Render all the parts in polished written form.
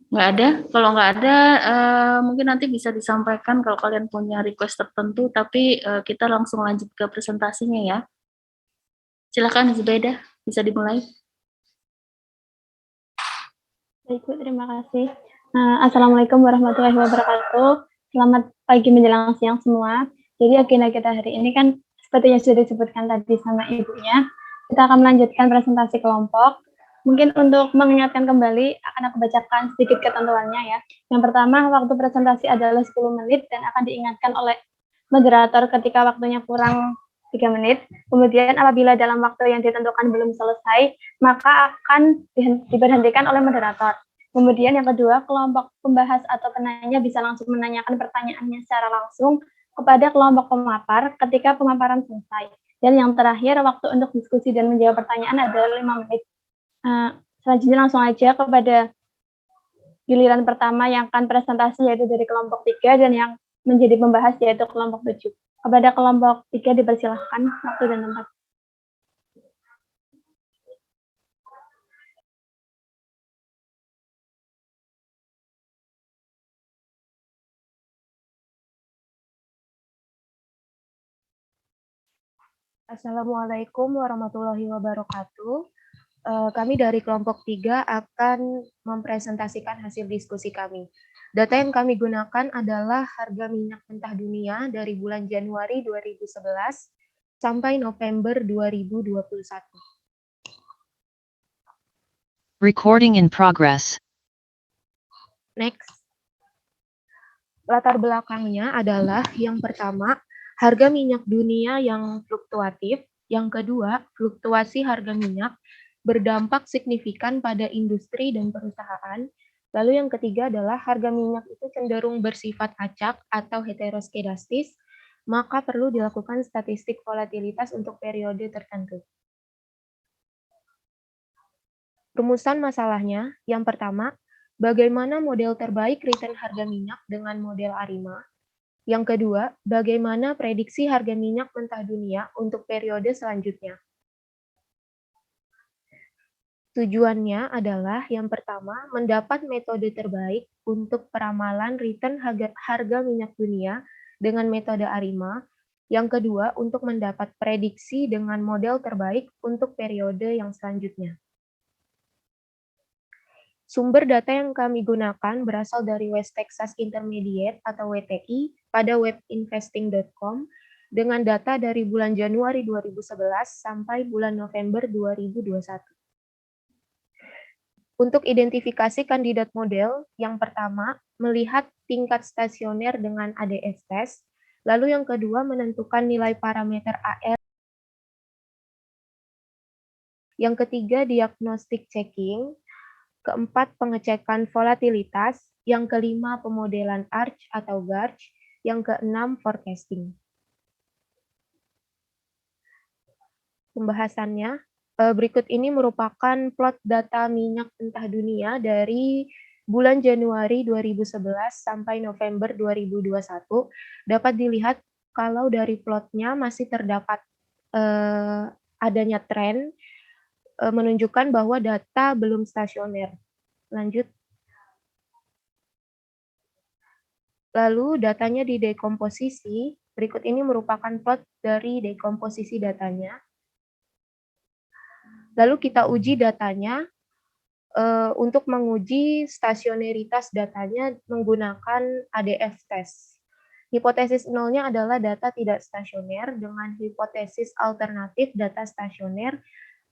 Nggak ada? Kalau nggak ada, mungkin nanti bisa disampaikan kalau kalian punya request tertentu, tapi kita langsung lanjut ke presentasinya ya. Silakan Zubaida, bisa dimulai. Baik, Bu, terima kasih. Assalamualaikum warahmatullahi wabarakatuh. Selamat pagi menjelang siang semua. Jadi agenda kita hari ini kan seperti yang sudah disebutkan tadi sama ibunya, kita akan melanjutkan presentasi kelompok. Mungkin untuk mengingatkan kembali, akan aku bacakan sedikit ketentuannya ya. Yang pertama, waktu presentasi adalah 10 menit dan akan diingatkan oleh moderator ketika waktunya kurang 3 menit. Kemudian apabila dalam waktu yang ditentukan belum selesai, maka akan diberhentikan oleh moderator. Kemudian yang kedua, kelompok pembahas atau penanya bisa langsung menanyakan pertanyaannya secara langsung kepada kelompok pemapar ketika pemaparan selesai. Dan yang terakhir, waktu untuk diskusi dan menjawab pertanyaan adalah 5 menit. Selanjutnya langsung aja kepada giliran pertama yang akan presentasi yaitu dari kelompok 3 dan yang menjadi pembahas yaitu kelompok 7. Kepada kelompok 3 dipersilahkan waktu dan tempat. Assalamualaikum warahmatullahi wabarakatuh. Kami dari kelompok 3 akan mempresentasikan hasil diskusi kami. Data yang kami gunakan adalah harga minyak mentah dunia dari bulan Januari 2011 sampai November 2021. Recording in progress. Next. Latar belakangnya adalah yang pertama, harga minyak dunia yang fluktuatif. Yang kedua, fluktuasi harga minyak berdampak signifikan pada industri dan perusahaan. Lalu yang ketiga adalah harga minyak itu cenderung bersifat acak atau heteroskedastis, maka perlu dilakukan statistik volatilitas untuk periode tertentu. Rumusan masalahnya, yang pertama, bagaimana model terbaik return harga minyak dengan model ARIMA? Yang kedua, bagaimana prediksi harga minyak mentah dunia untuk periode selanjutnya? Tujuannya adalah yang pertama, mendapat metode terbaik untuk peramalan return harga minyak dunia dengan metode ARIMA. Yang kedua, untuk mendapat prediksi dengan model terbaik untuk periode yang selanjutnya. Sumber data yang kami gunakan berasal dari West Texas Intermediate atau WTI pada webinvesting.com dengan data dari bulan Januari 2011 sampai bulan November 2021. Untuk identifikasi kandidat model, yang pertama, melihat tingkat stasioner dengan ADS test, lalu yang kedua, menentukan nilai parameter AR, yang ketiga, diagnostik checking, keempat, pengecekan volatilitas, yang kelima, pemodelan ARCH atau GARCH, yang keenam, forecasting. Pembahasannya, berikut ini merupakan plot data minyak mentah dunia dari bulan Januari 2011 sampai November 2021. Dapat dilihat kalau dari plotnya masih terdapat adanya tren menunjukkan bahwa data belum stasioner. Lanjut. Lalu datanya di dekomposisi. Berikut ini merupakan plot dari dekomposisi datanya. Lalu kita uji datanya untuk menguji stasioneritas datanya menggunakan ADF test. Hipotesis nolnya adalah data tidak stasioner dengan hipotesis alternatif data stasioner,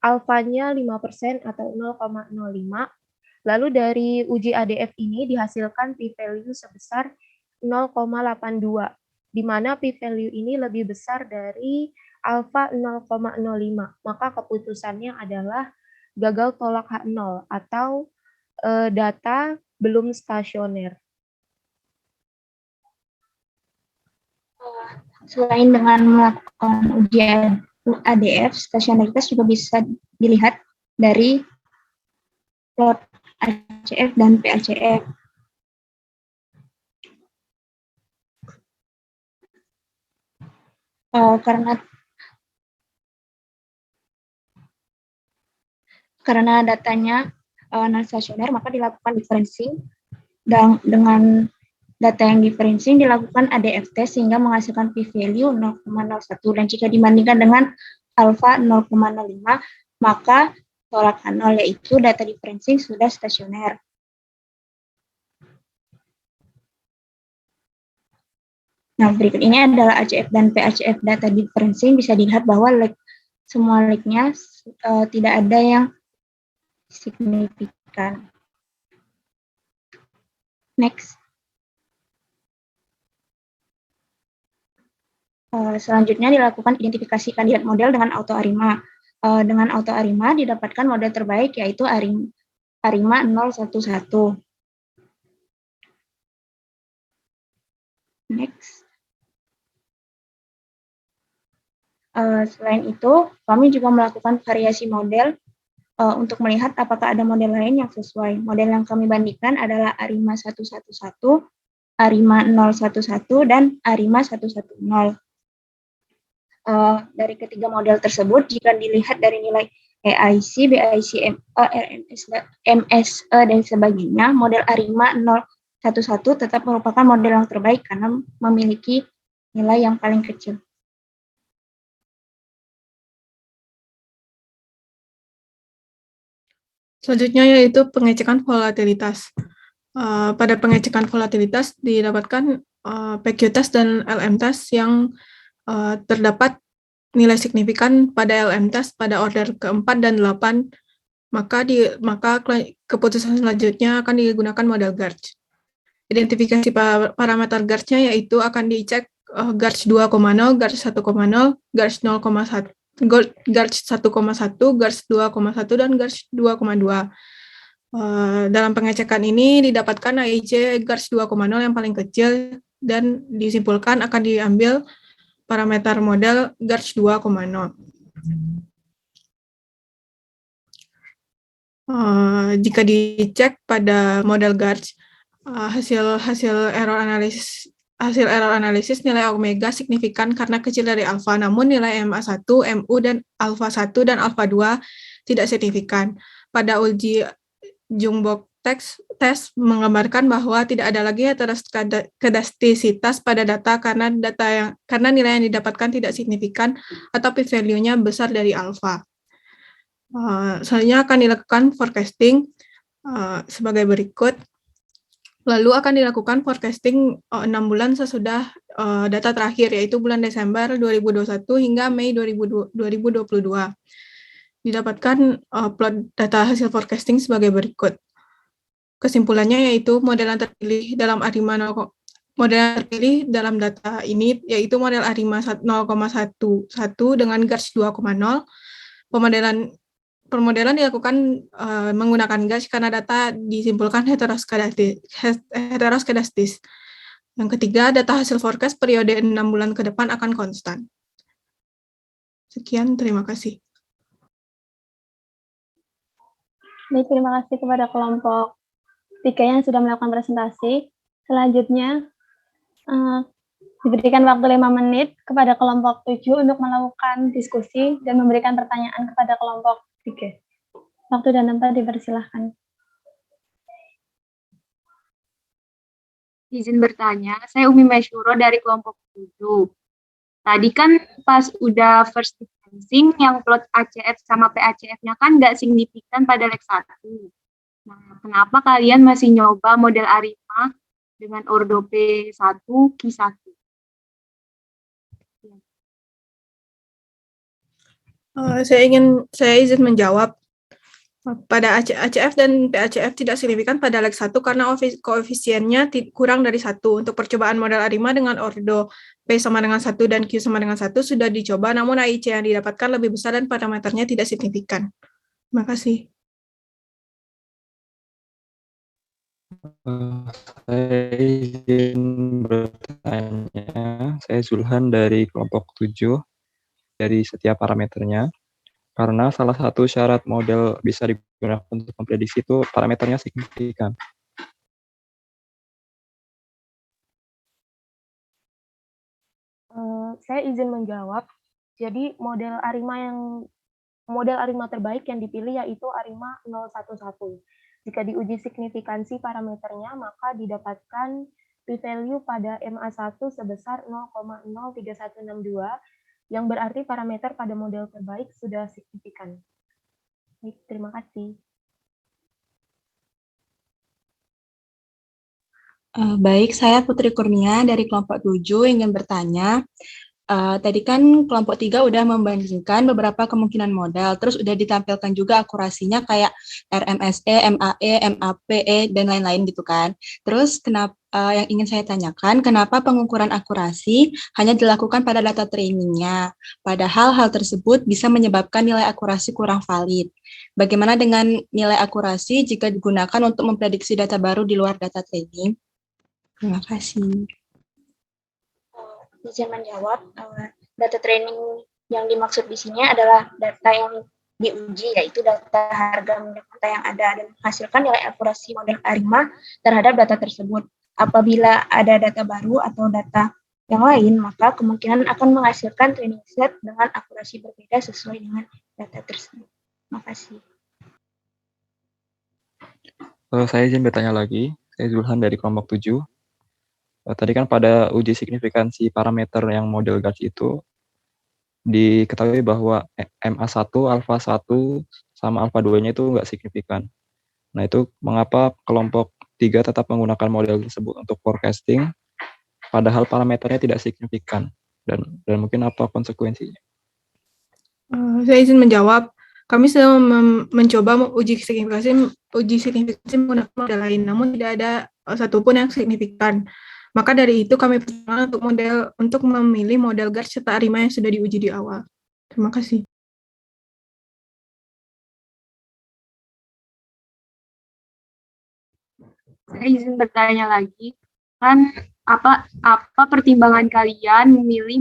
alfanya 5% atau 0,05. Lalu dari uji ADF ini dihasilkan p-value sebesar 0,82, di mana p-value ini lebih besar dari alfa 0,05. Maka keputusannya adalah gagal tolak H0 atau data belum stasioner. Selain dengan melakukan ujian ADF, stasionaritas juga bisa dilihat dari plot ACF dan PACF. Karena datanya non stasioner, maka dilakukan differencing dengan data yang diferencing dilakukan ADF test sehingga menghasilkan p-value 0,01 dan jika dibandingkan dengan alfa 0,05 maka tolak nol yaitu data diferencing sudah stasioner. Nah, berikut ini adalah ACF dan PACF data differencing. Bisa dilihat bahwa semua lag-nya tidak ada yang signifikan. Next. Selanjutnya dilakukan identifikasi kandidat model dengan AutoArima. Dengan AutoArima didapatkan model terbaik yaitu Arima 011. Next. Selain itu, kami juga melakukan variasi model untuk melihat apakah ada model lain yang sesuai. Model yang kami bandingkan adalah Arima 111, Arima 011, dan Arima 110. Dari ketiga model tersebut, jika dilihat dari nilai EIC, BIC, RMS, MSE, dan sebagainya, model Arima 011 tetap merupakan model yang terbaik karena memiliki nilai yang paling kecil. Selanjutnya yaitu pengecekan volatilitas. Pada pengecekan volatilitas didapatkan PQ test dan LM test yang terdapat nilai signifikan pada LM test pada order ke-4 dan 8, maka keputusan selanjutnya akan digunakan model GARCH. Identifikasi parameter GARCH-nya yaitu akan dicek GARCH 2,0, GARCH 1,0, GARCH 0,1, GARCH 1,1, GARCH 2,1, dan GARCH 2,2. Dalam pengecekan ini didapatkan AIC GARCH 2,0 yang paling kecil dan disimpulkan akan diambil parameter model GARCH 2,0. Jika dicek pada model GARCH, hasil error analisis nilai omega signifikan karena kecil dari alfa, namun nilai MA1, MU, dan alfa 1 dan alfa 2 tidak signifikan. Pada uji Jungbox test menggambarkan bahwa tidak ada lagi heteroskedastisitas pada data karena nilai yang didapatkan tidak signifikan atau p-value-nya besar dari alfa. Selanjutnya akan dilakukan forecasting sebagai berikut. Lalu akan dilakukan forecasting 6 bulan sesudah data terakhir, yaitu bulan Desember 2021 hingga Mei 2022. Didapatkan plot data hasil forecasting sebagai berikut. Kesimpulannya yaitu model yang terpilih dalam data ini yaitu model Arima 0,11 dengan GARCH 2,0. Pemodelan dilakukan menggunakan GARCH karena data disimpulkan heteroskedastis. Yang ketiga, data hasil forecast periode 6 bulan ke depan akan konstan. Sekian, terima kasih. Baik, terima kasih kepada kelompok 3 yang sudah melakukan presentasi. Selanjutnya, diberikan waktu 5 menit kepada kelompok 7 untuk melakukan diskusi dan memberikan pertanyaan kepada kelompok 3. Waktu dan tempat dipersilahkan. Izin bertanya, saya Umi Masyuro dari kelompok 7. Tadi kan pas udah first differencing, yang plot ACF sama PACF-nya kan nggak signifikan pada leg 1. Nah, kenapa kalian masih nyoba model Arima dengan ordo P1, Q1? Saya izin menjawab. Pada ACF dan PACF tidak signifikan pada leg 1 karena koefisiennya kurang dari 1. Untuk percobaan model Arima dengan ordo P sama dengan 1 dan Q sama dengan 1 sudah dicoba, namun AIC yang didapatkan lebih besar dan parameternya tidak signifikan. Terima kasih. Saya izin bertanya, saya Zulhan dari kelompok 7, dari setiap parameternya. Karena salah satu syarat model bisa digunakan untuk memprediksi itu parameternya signifikan. Saya izin menjawab. Jadi model Arima terbaik yang dipilih yaitu Arima 011. Jika diuji signifikansi parameternya, maka didapatkan p-value pada MA1 sebesar 0,03162, yang berarti parameter pada model terbaik sudah signifikan. Baik, terima kasih. Baik, saya Putri Kurnia dari kelompok 7 ingin bertanya. Tadi kan kelompok 3 udah membandingkan beberapa kemungkinan modal, terus udah ditampilkan juga akurasinya kayak RMSE, MAE, MAPE, dan lain-lain gitu kan. Terus kenapa yang ingin saya tanyakan, kenapa pengukuran akurasi hanya dilakukan pada data trainingnya, padahal hal tersebut bisa menyebabkan nilai akurasi kurang valid. Bagaimana dengan nilai akurasi jika digunakan untuk memprediksi data baru di luar data training? Terima kasih. Izin menjawab, data training yang dimaksud di sini adalah data yang diuji, yaitu data harga minyak mentah yang ada dan menghasilkan nilai akurasi model ARIMA terhadap data tersebut. Apabila ada data baru atau data yang lain, maka kemungkinan akan menghasilkan training set dengan akurasi berbeda sesuai dengan data tersebut. Terima kasih. Saya izin bertanya lagi, saya Zulhan dari kelompok 7. Tadi kan pada uji signifikansi parameter yang model GARS itu diketahui bahwa MA1, alfa 1, sama alfa 2-nya itu nggak signifikan. Nah itu mengapa kelompok 3 tetap menggunakan model tersebut untuk forecasting, padahal parameternya tidak signifikan, dan mungkin apa konsekuensinya? Saya izin menjawab. Kami sedang mencoba uji signifikansi menggunakan model lain, namun tidak ada satupun yang signifikan. Maka dari itu kami pertimbangkan untuk memilih model GARS serta ARIMA yang sudah diuji di awal. Terima kasih. Saya izin bertanya lagi, kan apa pertimbangan kalian memilih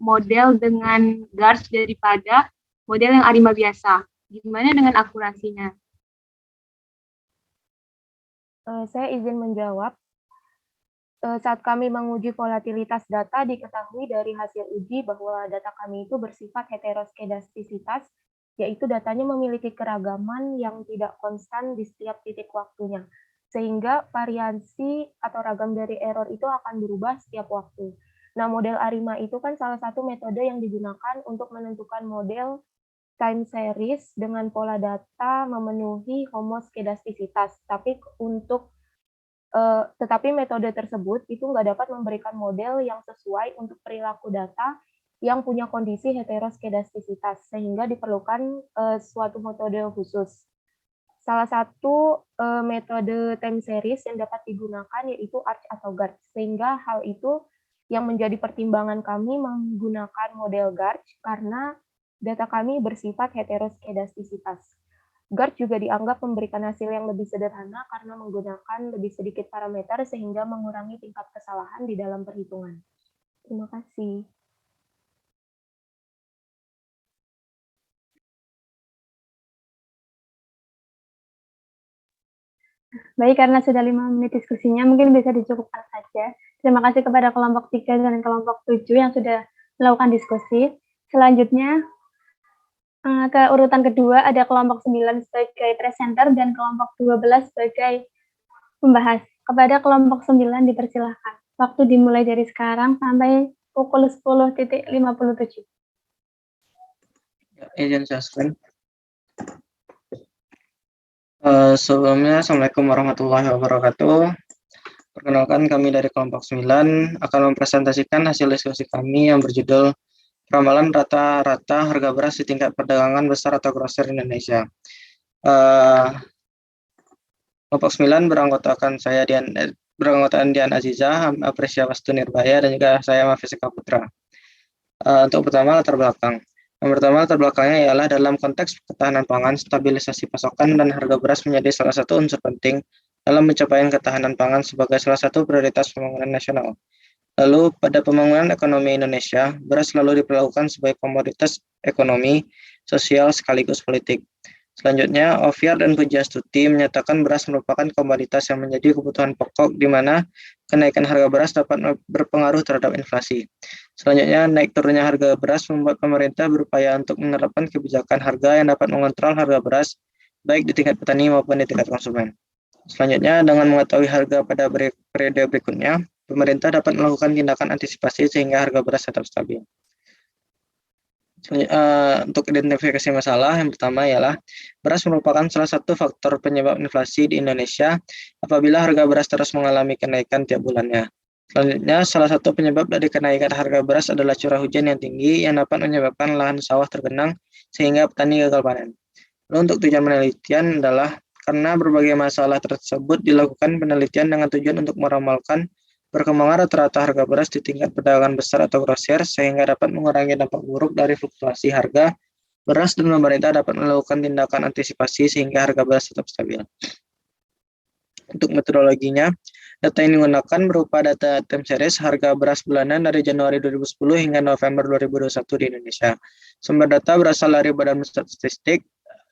model dengan GARS daripada model yang ARIMA biasa? Gimana dengan akurasinya? Saya izin menjawab. Saat kami menguji volatilitas data, diketahui dari hasil uji bahwa data kami itu bersifat heteroskedastisitas, yaitu datanya memiliki keragaman yang tidak konstan di setiap titik waktunya, sehingga variansi atau ragam dari error itu akan berubah setiap waktu. Nah, model ARIMA itu kan salah satu metode yang digunakan untuk menentukan model time series dengan pola data memenuhi homoskedastisitas, tetapi metode tersebut itu nggak dapat memberikan model yang sesuai untuk perilaku data yang punya kondisi heteroskedastisitas, sehingga diperlukan suatu metode khusus. Salah satu metode time series yang dapat digunakan yaitu ARCH atau GARCH, sehingga hal itu yang menjadi pertimbangan kami menggunakan model GARCH karena data kami bersifat heteroskedastisitas. GARCH juga dianggap memberikan hasil yang lebih sederhana karena menggunakan lebih sedikit parameter sehingga mengurangi tingkat kesalahan di dalam perhitungan. Terima kasih. Baik, karena sudah 5 menit diskusinya, mungkin bisa dicukupkan saja. Terima kasih kepada kelompok 3 dan kelompok 7 yang sudah melakukan diskusi. Selanjutnya, ke urutan kedua ada kelompok 9 sebagai presenter dan kelompok 12 sebagai pembahas. Kepada kelompok 9 dipersilahkan. Waktu dimulai dari sekarang sampai pukul 10.57. Izin Jasmine. Sebelumnya, Assalamualaikum warahmatullahi wabarakatuh. Perkenalkan, kami dari kelompok 9 akan mempresentasikan hasil diskusi kami yang berjudul Ramalan rata-rata harga beras di tingkat perdagangan besar atau grosir Indonesia. Kelompok 9 beranggotakan Dian Azizah, Apresia Wastu Nirbaya, dan juga saya Mafisika Putra. Untuk pertama, latar belakang. Yang pertama, latar belakangnya ialah dalam konteks ketahanan pangan, stabilisasi pasokan dan harga beras menjadi salah satu unsur penting dalam pencapaian ketahanan pangan sebagai salah satu prioritas pembangunan nasional. Lalu, pada pembangunan ekonomi Indonesia, beras selalu diperlakukan sebagai komoditas ekonomi, sosial, sekaligus politik. Selanjutnya, Oviar dan Pujiastuti menyatakan beras merupakan komoditas yang menjadi kebutuhan pokok di mana kenaikan harga beras dapat berpengaruh terhadap inflasi. Selanjutnya, naik turunnya harga beras membuat pemerintah berupaya untuk menerapkan kebijakan harga yang dapat mengontrol harga beras baik di tingkat petani maupun di tingkat konsumen. Selanjutnya, dengan mengetahui harga pada periode berikutnya, pemerintah dapat melakukan tindakan antisipasi sehingga harga beras tetap stabil. Untuk identifikasi masalah, yang pertama ialah beras merupakan salah satu faktor penyebab inflasi di Indonesia apabila harga beras terus mengalami kenaikan tiap bulannya. Selanjutnya, salah satu penyebab dari kenaikan harga beras adalah curah hujan yang tinggi yang dapat menyebabkan lahan sawah tergenang sehingga petani gagal panen. Lalu untuk tujuan penelitian adalah karena berbagai masalah tersebut dilakukan penelitian dengan tujuan untuk meramalkan perkembangan rata-rata harga beras di tingkat perdagangan besar atau grosir sehingga dapat mengurangi dampak buruk dari fluktuasi harga beras dan pemerintah dapat melakukan tindakan antisipasi sehingga harga beras tetap stabil. Untuk metodologinya, data yang digunakan berupa data time series harga beras bulanan dari Januari 2010 hingga November 2021 di Indonesia. Sumber data berasal dari Badan Pusat Statistik.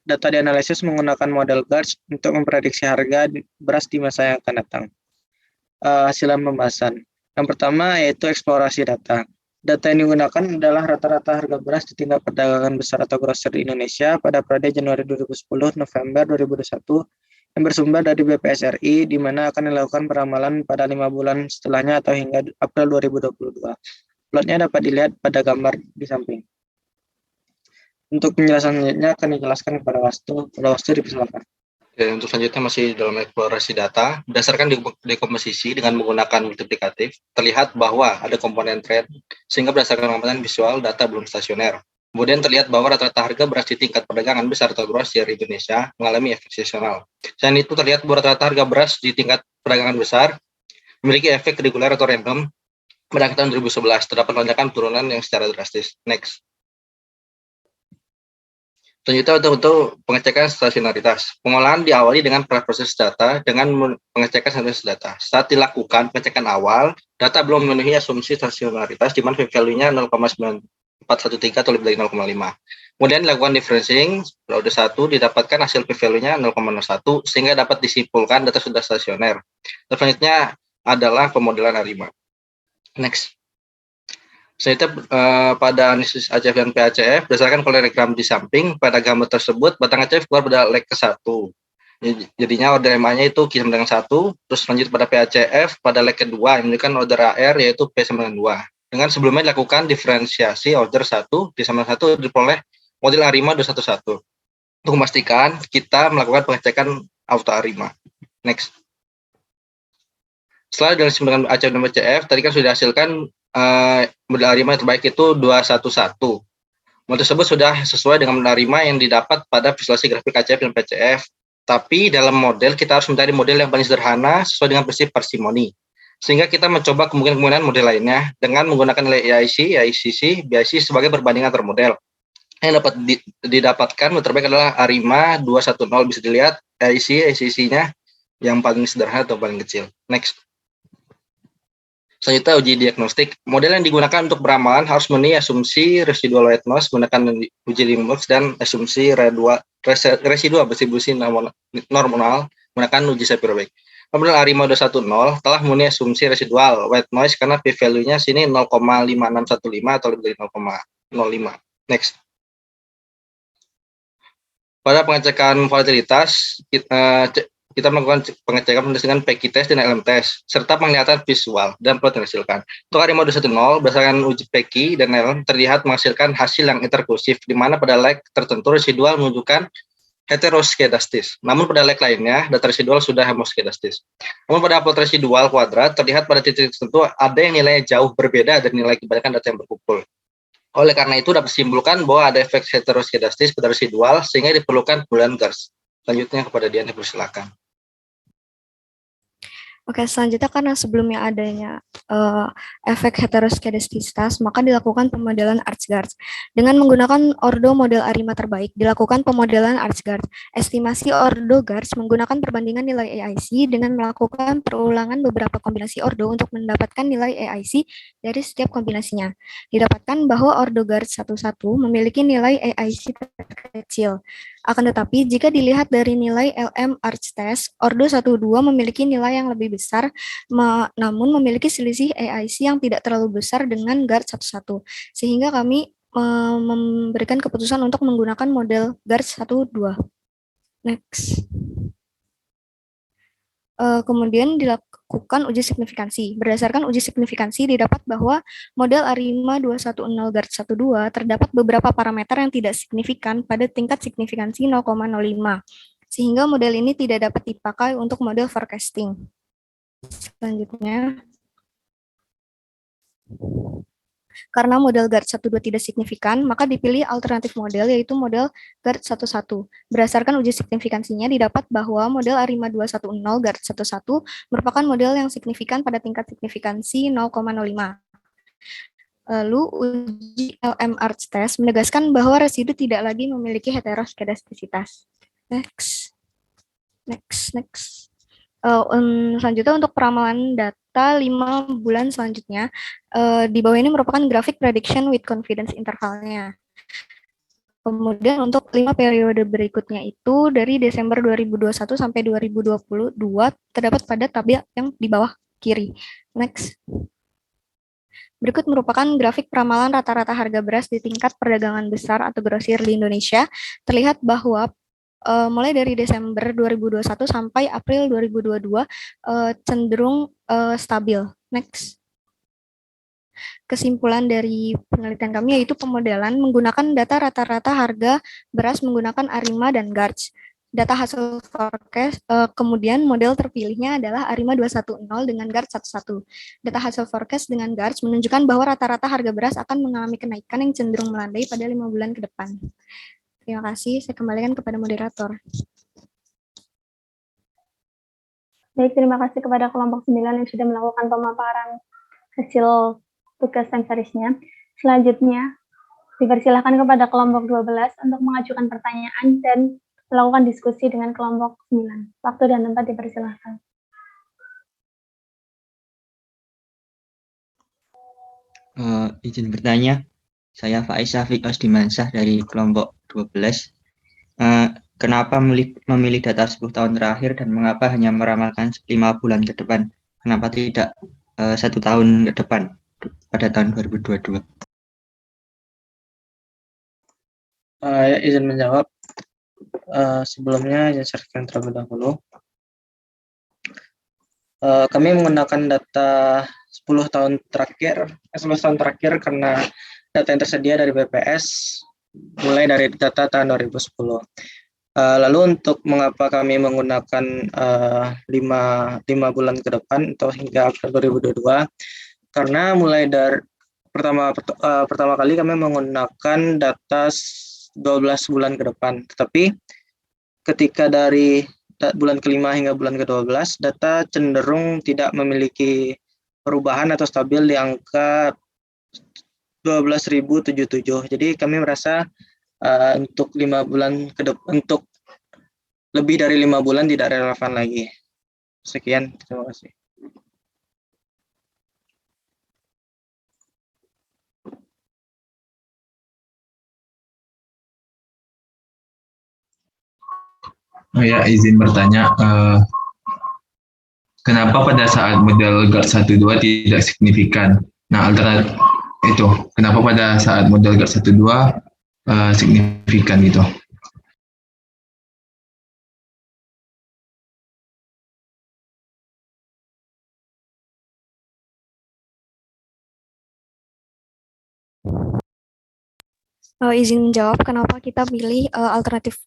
Data dianalisis menggunakan model GARS untuk memprediksi harga beras di masa yang akan datang. Hasilan pembahasan. Yang pertama yaitu eksplorasi data. Data yang digunakan adalah rata-rata harga beras di tingkat perdagangan besar atau grosir di Indonesia pada periode Januari 2010 November 2021 yang bersumber dari BPSRI, di mana akan dilakukan peramalan pada 5 bulan setelahnya atau hingga April 2022. Plotnya dapat dilihat pada gambar di samping. Untuk penjelasan selanjutnya akan dijelaskan kepada Wastu. Pada Wastu dipersilakan. Ya, untuk selanjutnya masih dalam eksplorasi data, berdasarkan dekomposisi dengan menggunakan multiplikatif, terlihat bahwa ada komponen trend, sehingga berdasarkan komponen visual, data belum stasioner. Kemudian terlihat bahwa rata-rata harga beras di tingkat perdagangan besar atau grosir Indonesia mengalami efek seasonal. Selain itu terlihat bahwa rata-rata harga beras di tingkat perdagangan besar memiliki efek reguler atau random pada tahun 2011. Terdapat lonjakan turunan yang secara drastis. Next. Selanjutnya untuk pengecekan stasionaritas. Pengolahan diawali dengan proses data dengan pengecekan stasionaritas data. Saat dilakukan pengecekan awal, data belum memenuhi asumsi stasionaritas di mana value-nya 0,9413 atau lebih dari 0,5. Kemudian dilakukan differencing, periode 1 didapatkan hasil p-value-nya 0,01 sehingga dapat disimpulkan data sudah stasioner. Selanjutnya adalah pemodelan ARIMA. Next. Selanjutnya pada analisis ACF dan PACF, berdasarkan kolektogram di samping, pada gambar tersebut, batang ACF keluar pada leg ke-1. Jadinya order MA-nya itu Q sama dengan 1, terus lanjut pada PACF, pada leg kedua, yang menunjukkan order AR yaitu P sama dengan 2. Dengan sebelumnya dilakukan diferensiasi order 1, D sama dengan 1, diperoleh model ARIMA 211. Untuk memastikan, kita melakukan pengecekan auto ARIMA. Next. Setelah dengan dengan ACF dan PACF, tadi kan sudah dihasilkan model ARIMA yang terbaik itu 211. Model tersebut sudah sesuai dengan model ARIMA yang didapat pada visualisasi grafik ACF dan PCF. Tapi dalam model kita harus mencari model yang paling sederhana sesuai dengan prinsip parsimoni. Sehingga kita mencoba kemungkinan model lainnya dengan menggunakan nilai AIC, AICC, BIC sebagai perbandingan antar model. Yang dapat didapatkan model terbaik adalah ARIMA 210. Bisa dilihat AIC, AICC-nya yang paling sederhana atau paling kecil. Next. Selanjutnya uji diagnostik. Model yang digunakan untuk beramalan harus memenuhi asumsi residual white noise menggunakan uji Limbox dan asumsi residual distribusi normal menggunakan uji Sapir-Whorf. Model ARIMA 210 telah memenuhi asumsi residual white noise karena p-value-nya sini 0,5615 atau lebih dari 0,05. Next. Pada pengecekan volatilitas, kita melakukan pengecekan dengan PECI test dan LM test, serta penglihatan visual dan plot yang dihasilkan. Untuk ARIMA 210, berdasarkan uji PECI dan LM, terlihat menghasilkan hasil yang interklusif, di mana pada leg tertentu residual menunjukkan heteroskedastis. Namun pada leg lainnya, data residual sudah homoskedastis. Namun pada plot residual kuadrat, terlihat pada titik tertentu ada yang nilainya jauh berbeda dari nilai kebanyakan data yang berkumpul. Oleh karena itu, dapat disimpulkan bahwa ada efek heteroskedastis pada residual, sehingga diperlukan pemilihan GARS. Selanjutnya kepada Dian, dipersilakan. Oke, selanjutnya karena sebelumnya adanya efek heteroskedastisitas, maka dilakukan pemodelan ArcGARS. Dengan menggunakan ordo model ARIMA terbaik, dilakukan pemodelan ArcGARS. Estimasi ordo GARS menggunakan perbandingan nilai AIC dengan melakukan perulangan beberapa kombinasi ordo untuk mendapatkan nilai AIC dari setiap kombinasinya. Didapatkan bahwa ordo GARS 11 memiliki nilai AIC terkecil. Akan tetapi, jika dilihat dari nilai LM Arch Test, ordo 12 memiliki nilai yang lebih besar, namun memiliki selisih AIC yang tidak terlalu besar dengan GARS 11, sehingga kami memberikan keputusan untuk menggunakan model GARS 12. Next. Kemudian dilakukan uji signifikansi. Berdasarkan uji signifikansi didapat bahwa model ARIMA 210-12 terdapat beberapa parameter yang tidak signifikan pada tingkat signifikansi 0,05, sehingga model ini tidak dapat dipakai untuk model forecasting. Selanjutnya, karena model GARD 12 tidak signifikan, maka dipilih alternatif model, yaitu model GARD 11. Berdasarkan uji signifikansinya, didapat bahwa model ARIMA 210 GARD 11 merupakan model yang signifikan pada tingkat signifikansi 0,05. Lalu, uji LMR test menegaskan bahwa residu tidak lagi memiliki heteroskedastisitas. Next. Selanjutnya untuk peramalan data 5 bulan selanjutnya, di bawah ini merupakan grafik prediction with confidence intervalnya. Kemudian untuk 5 periode berikutnya itu dari Desember 2021 sampai 2022 terdapat pada tabel yang di bawah kiri. Next. Berikut merupakan grafik peramalan rata-rata harga beras di tingkat perdagangan besar atau grosir di Indonesia. Terlihat bahwa mulai dari Desember 2021 sampai April 2022 cenderung stabil. Next. Kesimpulan dari penelitian kami yaitu pemodelan menggunakan data rata-rata harga beras menggunakan ARIMA dan GARDS. Data hasil forecast, kemudian model terpilihnya adalah ARIMA 210 dengan GARDS 11. Data hasil forecast dengan GARDS menunjukkan bahwa rata-rata harga beras akan mengalami kenaikan yang cenderung melandai pada 5 bulan ke depan. Terima kasih, saya kembalikan kepada moderator. Baik, terima kasih kepada kelompok 9 yang sudah melakukan pemaparan hasil tugas time series-nya. Selanjutnya, dipersilahkan kepada kelompok 12 untuk mengajukan pertanyaan dan melakukan diskusi dengan kelompok 9. Waktu dan tempat dipersilahkan. Izin bertanya, saya Faiz Syafiq Osdimansyah dari kelompok 12. Kenapa memilih data 10 tahun terakhir dan mengapa hanya meramalkan 5 bulan ke depan? Kenapa tidak 1 tahun ke depan pada tahun 2022? Izin menjawab. Sebelumnya izin sharing terlebih dahulu. Kami menggunakan data 10 tahun terakhir karena data yang tersedia dari BPS mulai dari data tahun 2010. Lalu untuk mengapa kami menggunakan 5 bulan ke depan atau hingga April 2022, karena mulai dari pertama kali kami menggunakan data 12 bulan ke depan, tetapi ketika dari bulan ke-5 hingga bulan ke-12 data cenderung tidak memiliki perubahan atau stabil di angka 12.077. Jadi kami merasa untuk 5 bulan untuk lebih dari 5 bulan tidak relevan lagi. Sekian, terima kasih. Ya, izin bertanya, kenapa pada saat model GARD 12 tidak signifikan? Nah, alternatif itu, kenapa pada saat model GARD 12 signifikan gitu? Izin menjawab kenapa kita pilih alternatif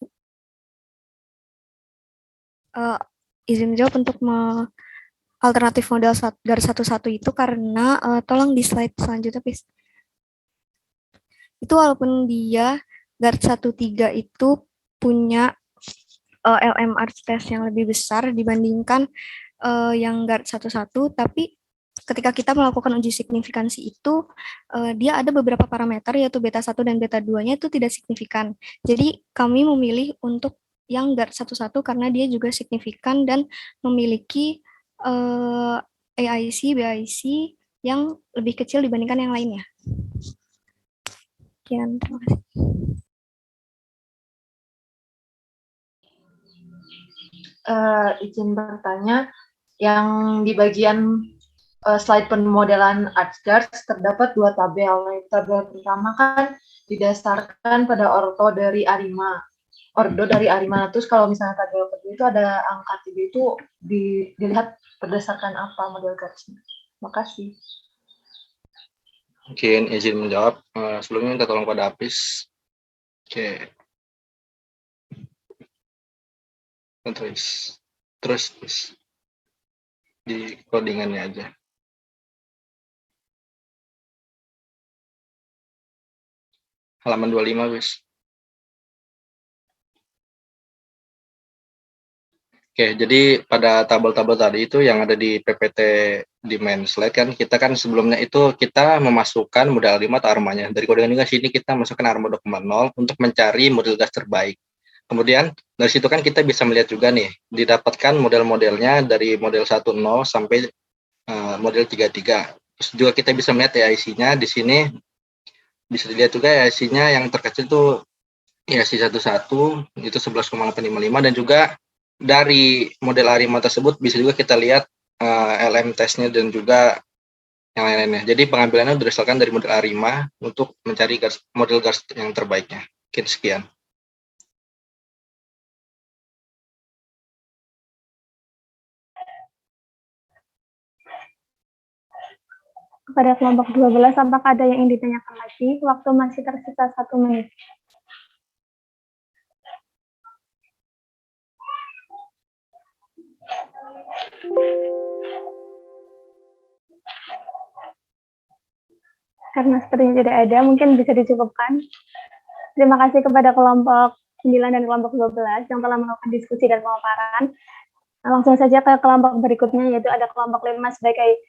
izin menjawab untuk alternatif model GARD 11 itu karena tolong di slide selanjutnya please. Itu walaupun dia GARD 13 itu punya LMR test yang lebih besar dibandingkan yang GARD 11, tapi ketika kita melakukan uji signifikansi itu dia ada beberapa parameter yaitu beta 1 dan beta 2-nya itu tidak signifikan. Jadi kami memilih untuk yang GARD 11 karena dia juga signifikan dan memiliki AIC, BIC yang lebih kecil dibandingkan yang lainnya. Sekian, terima kasih. Izin bertanya, yang di bagian slide pemodelan ArcGARDS terdapat 2 tabel. Tabel pertama kan didasarkan pada orto dari ARIMA. ordo dari Arima. Terus kalau misalnya tadi itu ada angka 3 itu dilihat berdasarkan apa model GARS-nya. Makasih. Mungkin izin menjawab. Sebelumnya minta tolong pada Apis. Oke. Terus di codingannya aja. Halaman 25, Gus. Oke, jadi pada tabel-tabel tadi itu yang ada di PPT di main slide kan, kita kan sebelumnya itu kita memasukkan model Arima atau armanya. Dari codingan gas ini kita masukkan Arima 2,0 untuk mencari model gas terbaik. Kemudian dari situ kan kita bisa melihat juga nih, didapatkan model-modelnya dari model 10 sampai model 33. Terus juga kita bisa melihat EIC-nya di sini, bisa dilihat juga EIC-nya yang terkecil itu EIC 11 itu 11,855, dan juga dari model Arima tersebut bisa juga kita lihat LM testnya dan juga yang lain-lainnya. Jadi pengambilannya berdasarkan dari model Arima untuk mencari model gas yang terbaiknya. Mungkin sekian. Kepada kelompok 12, apakah ada yang ingin ditanyakan lagi? Waktu masih tersisa 1 menit. Karena sepertinya tidak ada, mungkin bisa dicukupkan. Terima kasih kepada kelompok 9 dan kelompok 12 yang telah melakukan diskusi dan pemaparan. Langsung saja ke kelompok berikutnya, yaitu ada kelompok 5 sebagai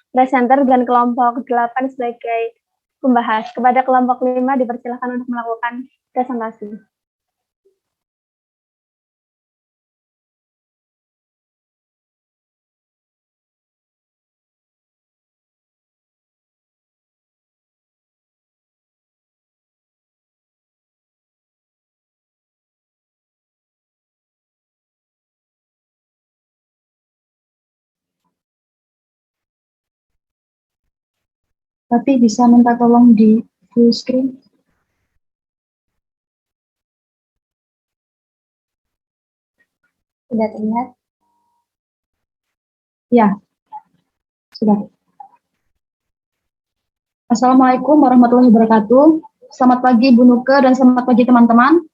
presenter dan kelompok 8 sebagai pembahas. Kepada kelompok 5 dipersilakan untuk melakukan presentasi. Tapi bisa minta tolong di full screen. Sudah terlihat? Ya, sudah. Assalamualaikum warahmatullahi wabarakatuh. Selamat pagi Bu Nuke dan selamat pagi teman-teman.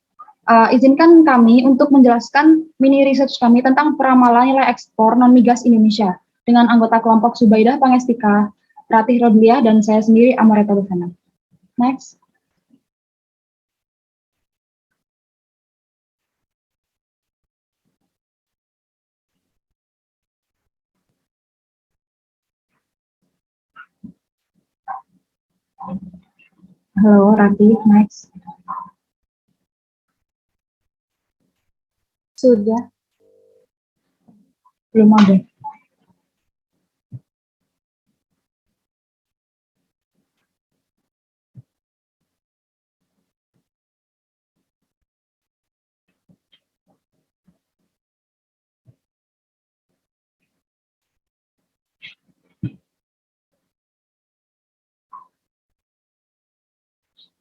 Izinkan kami untuk menjelaskan mini research kami tentang peramalan nilai ekspor non-migas Indonesia dengan anggota kelompok Subaidah Pangestika, Ratih Rodliah, dan saya sendiri Amareta Busana. Next. Halo Ratih, next. Sudah. Belum ada.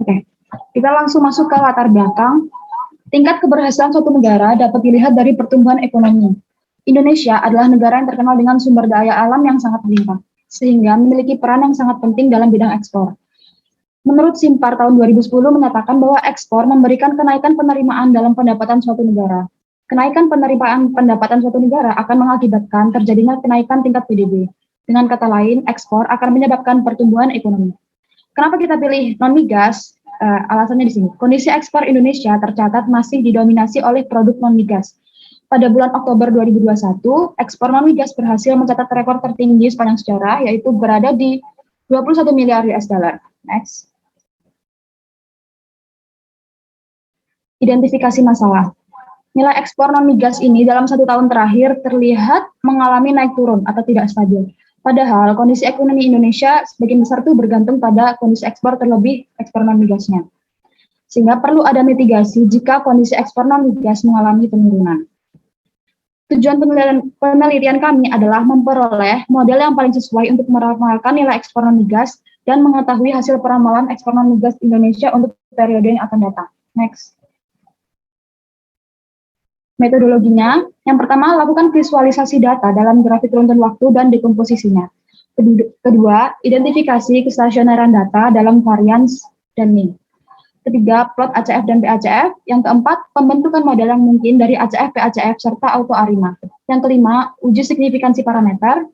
Oke, kita langsung masuk ke latar belakang. Tingkat keberhasilan suatu negara dapat dilihat dari pertumbuhan ekonomi. Indonesia adalah negara yang terkenal dengan sumber daya alam yang sangat melimpah, sehingga memiliki peran yang sangat penting dalam bidang ekspor. Menurut Simpar tahun 2010 menyatakan bahwa ekspor memberikan kenaikan penerimaan dalam pendapatan suatu negara. Kenaikan penerimaan pendapatan suatu negara akan mengakibatkan terjadinya kenaikan tingkat PDB. Dengan kata lain, ekspor akan menyebabkan pertumbuhan ekonomi. Kenapa kita pilih non-migas? Alasannya di sini. Kondisi ekspor Indonesia tercatat masih didominasi oleh produk non-migas. Pada bulan Oktober 2021, ekspor non-migas berhasil mencatat rekor tertinggi sepanjang sejarah, yaitu berada di 21 miliar US dollar. Next. Identifikasi masalah. Nilai ekspor non-migas ini dalam 1 tahun terakhir terlihat mengalami naik turun atau tidak stabil. Padahal kondisi ekonomi Indonesia sebagian besar itu bergantung pada kondisi ekspor, terlebih ekspor non-migasnya. Sehingga perlu ada mitigasi jika kondisi ekspor non-migas mengalami penurunan. Tujuan penelitian kami adalah memperoleh model yang paling sesuai untuk meramalkan nilai ekspor non-migas dan mengetahui hasil peramalan ekspor non-migas Indonesia untuk periode yang akan datang. Next. Metodologinya, yang pertama, lakukan visualisasi data dalam grafik runtun waktu dan dekomposisinya. Kedua, identifikasi kestasioneran data dalam varians dan mean. Ketiga, plot ACF dan PACF. Yang keempat, pembentukan model yang mungkin dari ACF, PACF, serta auto-ARIMA. Yang kelima, uji signifikansi parameter.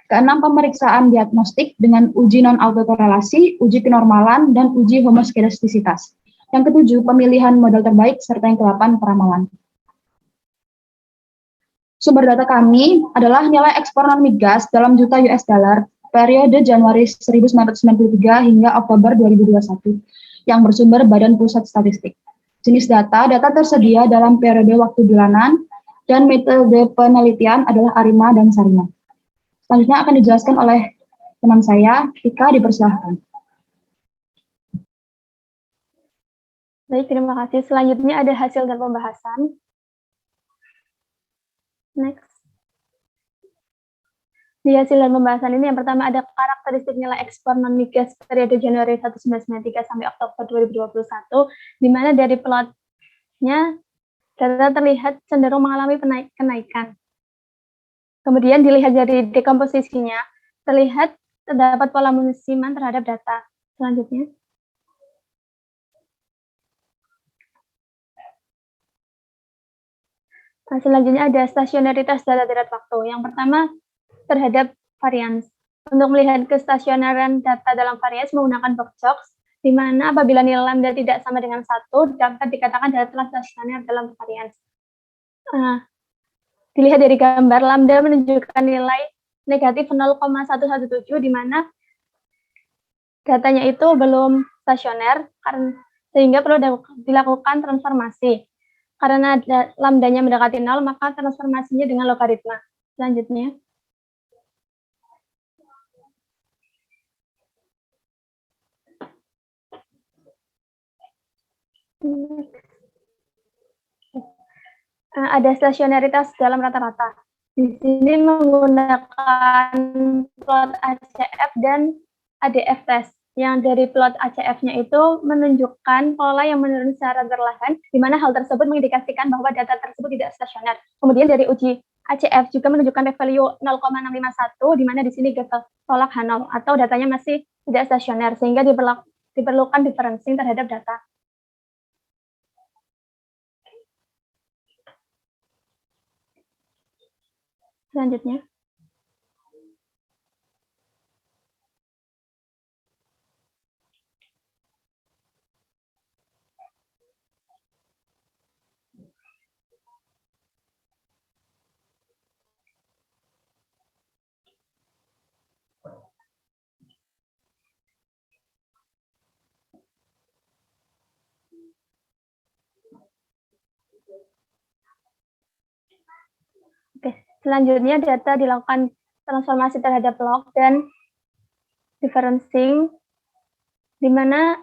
Keenam, pemeriksaan diagnostik dengan uji non-autokorelasi, uji kenormalan, dan uji homoskedastisitas. Yang ketujuh, pemilihan model terbaik, serta yang ke-8, peramalan. Sumber data kami adalah nilai ekspor non-migas dalam juta US dollar periode Januari 1993 hingga Oktober 2021 yang bersumber Badan Pusat Statistik. Jenis data tersedia dalam periode waktu bulanan, dan metode penelitian adalah ARIMA dan SARIMA. Selanjutnya akan dijelaskan oleh teman saya, Tika, dipersilahkan. Baik, terima kasih. Selanjutnya ada hasil dan pembahasan. Next. Di hasil dan pembahasan ini yang pertama ada karakteristik nilai ekspor non-migas periode Januari 1993 sampai Oktober 2021, di mana dari plotnya data terlihat cenderung mengalami kenaikan. Kemudian dilihat dari dekomposisinya, terlihat terdapat pola musiman terhadap data. Selanjutnya. Nah, selanjutnya ada stasionaritas data derat waktu. Yang pertama terhadap varians. Untuk melihat kestasioneran data dalam varians menggunakan box, di mana apabila nilai lambda tidak sama dengan 1, dapat dikatakan data telah stasioner dalam varians. Dilihat dari gambar, lambda menunjukkan nilai negatif 0,117, di mana datanya itu belum stasioner, sehingga perlu dilakukan transformasi. Karena lambdanya mendekati 0, maka transformasinya dengan logaritma. Selanjutnya. Ada stasionaritas dalam rata-rata. Di sini menggunakan plot ACF dan ADF test. Yang dari plot ACF-nya itu menunjukkan pola yang menurun secara perlahan, di mana hal tersebut mengindikasikan bahwa data tersebut tidak stasioner. Kemudian dari uji ACF juga menunjukkan value 0,651, di mana di sini tolak H0 atau datanya masih tidak stasioner, sehingga diperlukan differencing terhadap data. Selanjutnya. Oke, selanjutnya data dilakukan transformasi terhadap log dan differencing, di mana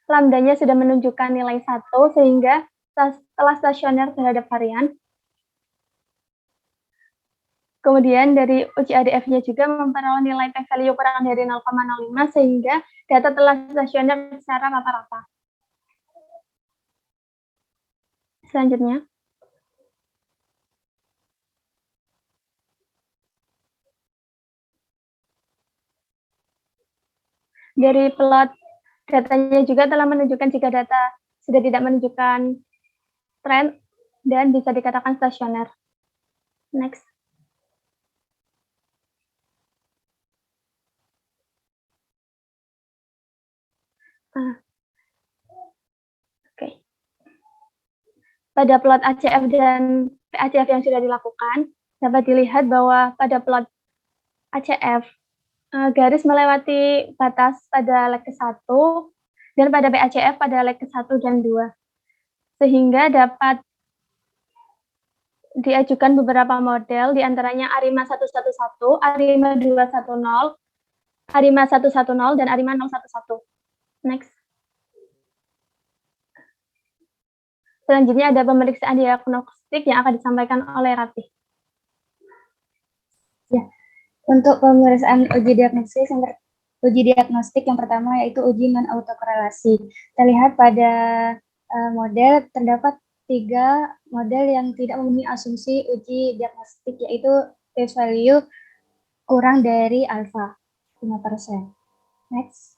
lambdanya sudah menunjukkan nilai 1, sehingga telah stasioner terhadap varian. Kemudian dari uji ADF-nya juga memperoleh nilai p-value kurang dari 0,05, sehingga data telah stasioner secara rata-rata. Selanjutnya. Dari plot datanya juga telah menunjukkan jika data sudah tidak menunjukkan tren dan bisa dikatakan stasioner. Next. Oke. Pada plot ACF dan PACF yang sudah dilakukan, dapat dilihat bahwa pada plot ACF garis melewati batas pada leg ke-1 dan pada PACF pada leg ke-1 dan 2. Sehingga dapat diajukan beberapa model, diantaranya ARIMA 111, ARIMA 210, ARIMA 110, dan ARIMA 011. Next. Selanjutnya ada pemeriksaan diagnostik yang akan disampaikan oleh Ratih. Ya, untuk pemeriksaan uji diagnostik yang pertama yaitu uji non autokorelasi. Terlihat pada model terdapat 3 model yang tidak memenuhi asumsi uji diagnostik, yaitu p-value kurang dari alfa 5%. Next.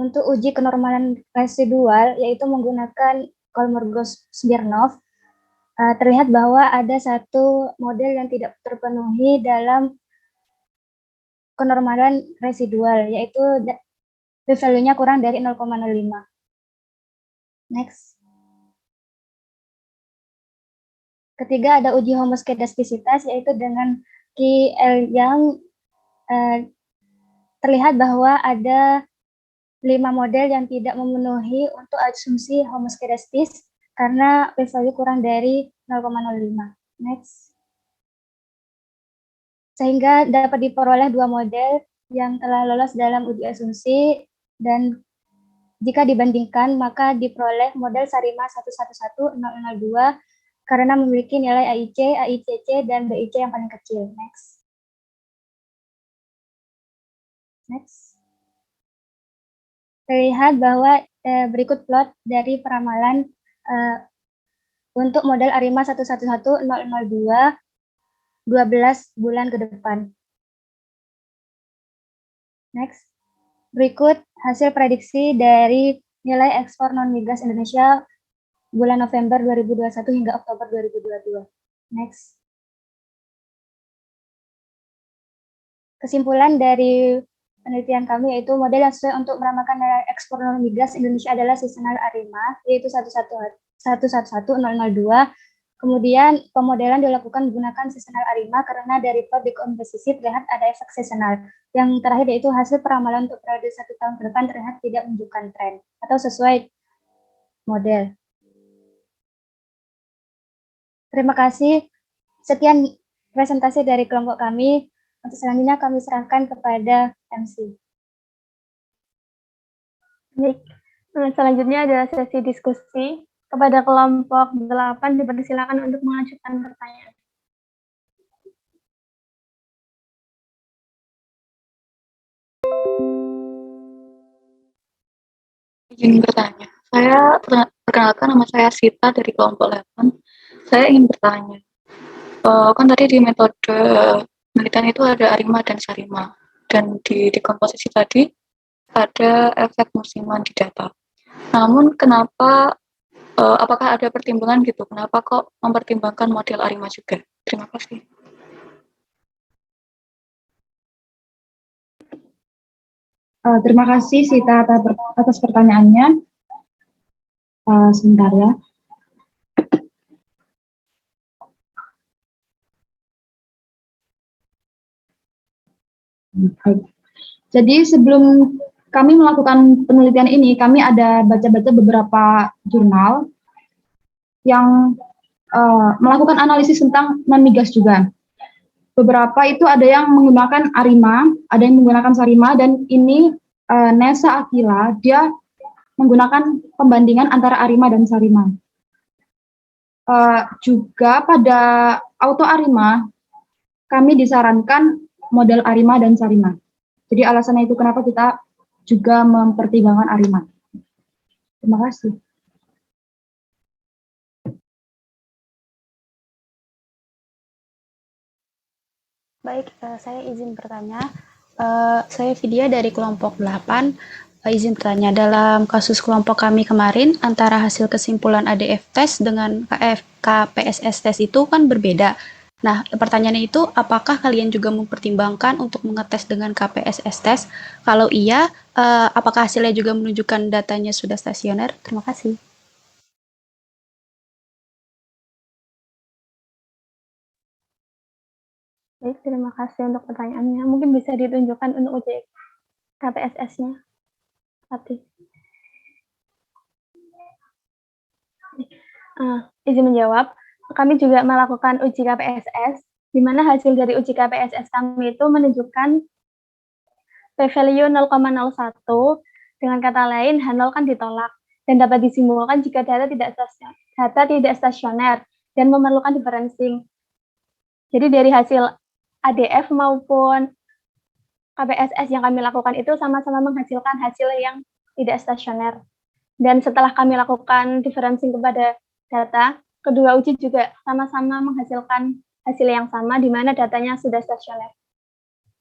Untuk uji kenormalan residual, yaitu menggunakan Kolmogorov-Smirnov, terlihat bahwa ada satu model yang tidak terpenuhi dalam kenormalan residual, yaitu p-value-nya kurang dari 0,05. Next. Ketiga, ada uji homoskedastisitas, yaitu dengan Ki-L yang terlihat bahwa ada 5 model yang tidak memenuhi untuk asumsi homoskedastis karena p-value kurang dari 0,05. Next. Sehingga dapat diperoleh 2 model yang telah lolos dalam uji asumsi, dan jika dibandingkan maka diperoleh model Sarima 111002 karena memiliki nilai AIC, AICC, dan BIC yang paling kecil. Next. Next. Terlihat bahwa berikut plot dari peramalan untuk model ARIMA 111002 12 bulan ke depan. Next. Berikut hasil prediksi dari nilai ekspor non-migas Indonesia bulan November 2021 hingga Oktober 2022. Next. Kesimpulan dari penelitian kami yaitu model yang sesuai untuk meramalkan nilai ekspor non-migas Indonesia adalah seasonal ARIMA, yaitu 111002. Kemudian pemodelan dilakukan menggunakan seasonal ARIMA karena dari plot dekomposisi terlihat ada efek seasonal. Yang terakhir yaitu hasil peramalan untuk periode 1 tahun ke depan terlihat tidak menunjukkan tren atau sesuai model. Terima kasih. Sekian presentasi dari kelompok kami. Untuk selanjutnya kami serahkan kepada MC. Baik, selanjutnya adalah sesi diskusi. Kepada kelompok 8 dipersilakan untuk mengajukan pertanyaan. Izin bertanya. Saya perkenalkan, nama saya Sita dari kelompok 8. Saya ingin bertanya. Kan tadi di metode penelitian itu ada ARIMA dan SARIMA. Dan di dekomposisi tadi ada efek musiman di data. Namun kenapa, apakah ada pertimbangan gitu? Kenapa kok mempertimbangkan model ARIMA juga? Terima kasih. Terima kasih Sita atas pertanyaannya. Sebentar ya. Jadi sebelum kami melakukan penelitian ini, kami ada baca-baca beberapa jurnal yang melakukan analisis tentang non-migas juga. Beberapa itu ada yang menggunakan ARIMA, ada yang menggunakan SARIMA, dan ini Nesa Akila, dia menggunakan pembandingan antara ARIMA dan SARIMA. Juga pada auto ARIMA, kami disarankan model ARIMA dan SARIMA. Jadi alasannya itu kenapa kita juga mempertimbangkan ARIMA. Terima kasih. Baik, saya izin bertanya. Saya Vidya dari kelompok 8. Izin bertanya, dalam kasus kelompok kami kemarin, antara hasil kesimpulan ADF test dengan KPSS test itu kan berbeda. Nah, pertanyaannya itu, apakah kalian juga mempertimbangkan untuk mengetes dengan KPSS test? Kalau iya, apakah hasilnya juga menunjukkan datanya sudah stasioner? Terima kasih. Baik, terima kasih untuk pertanyaannya. Mungkin bisa ditunjukkan untuk uji KPSS-nya. Izin menjawab, kami juga melakukan uji KPSS, di mana hasil dari uji KPSS kami itu menunjukkan p-value 0,01, dengan kata lain H0 kan ditolak, dan dapat disimpulkan jika data tidak stasioner dan memerlukan differencing. Jadi dari hasil ADF maupun KPSS yang kami lakukan itu sama-sama menghasilkan hasil yang tidak stasioner. Dan setelah kami lakukan differencing kepada data, kedua uji juga sama-sama menghasilkan hasil yang sama, di mana datanya sudah stasioner.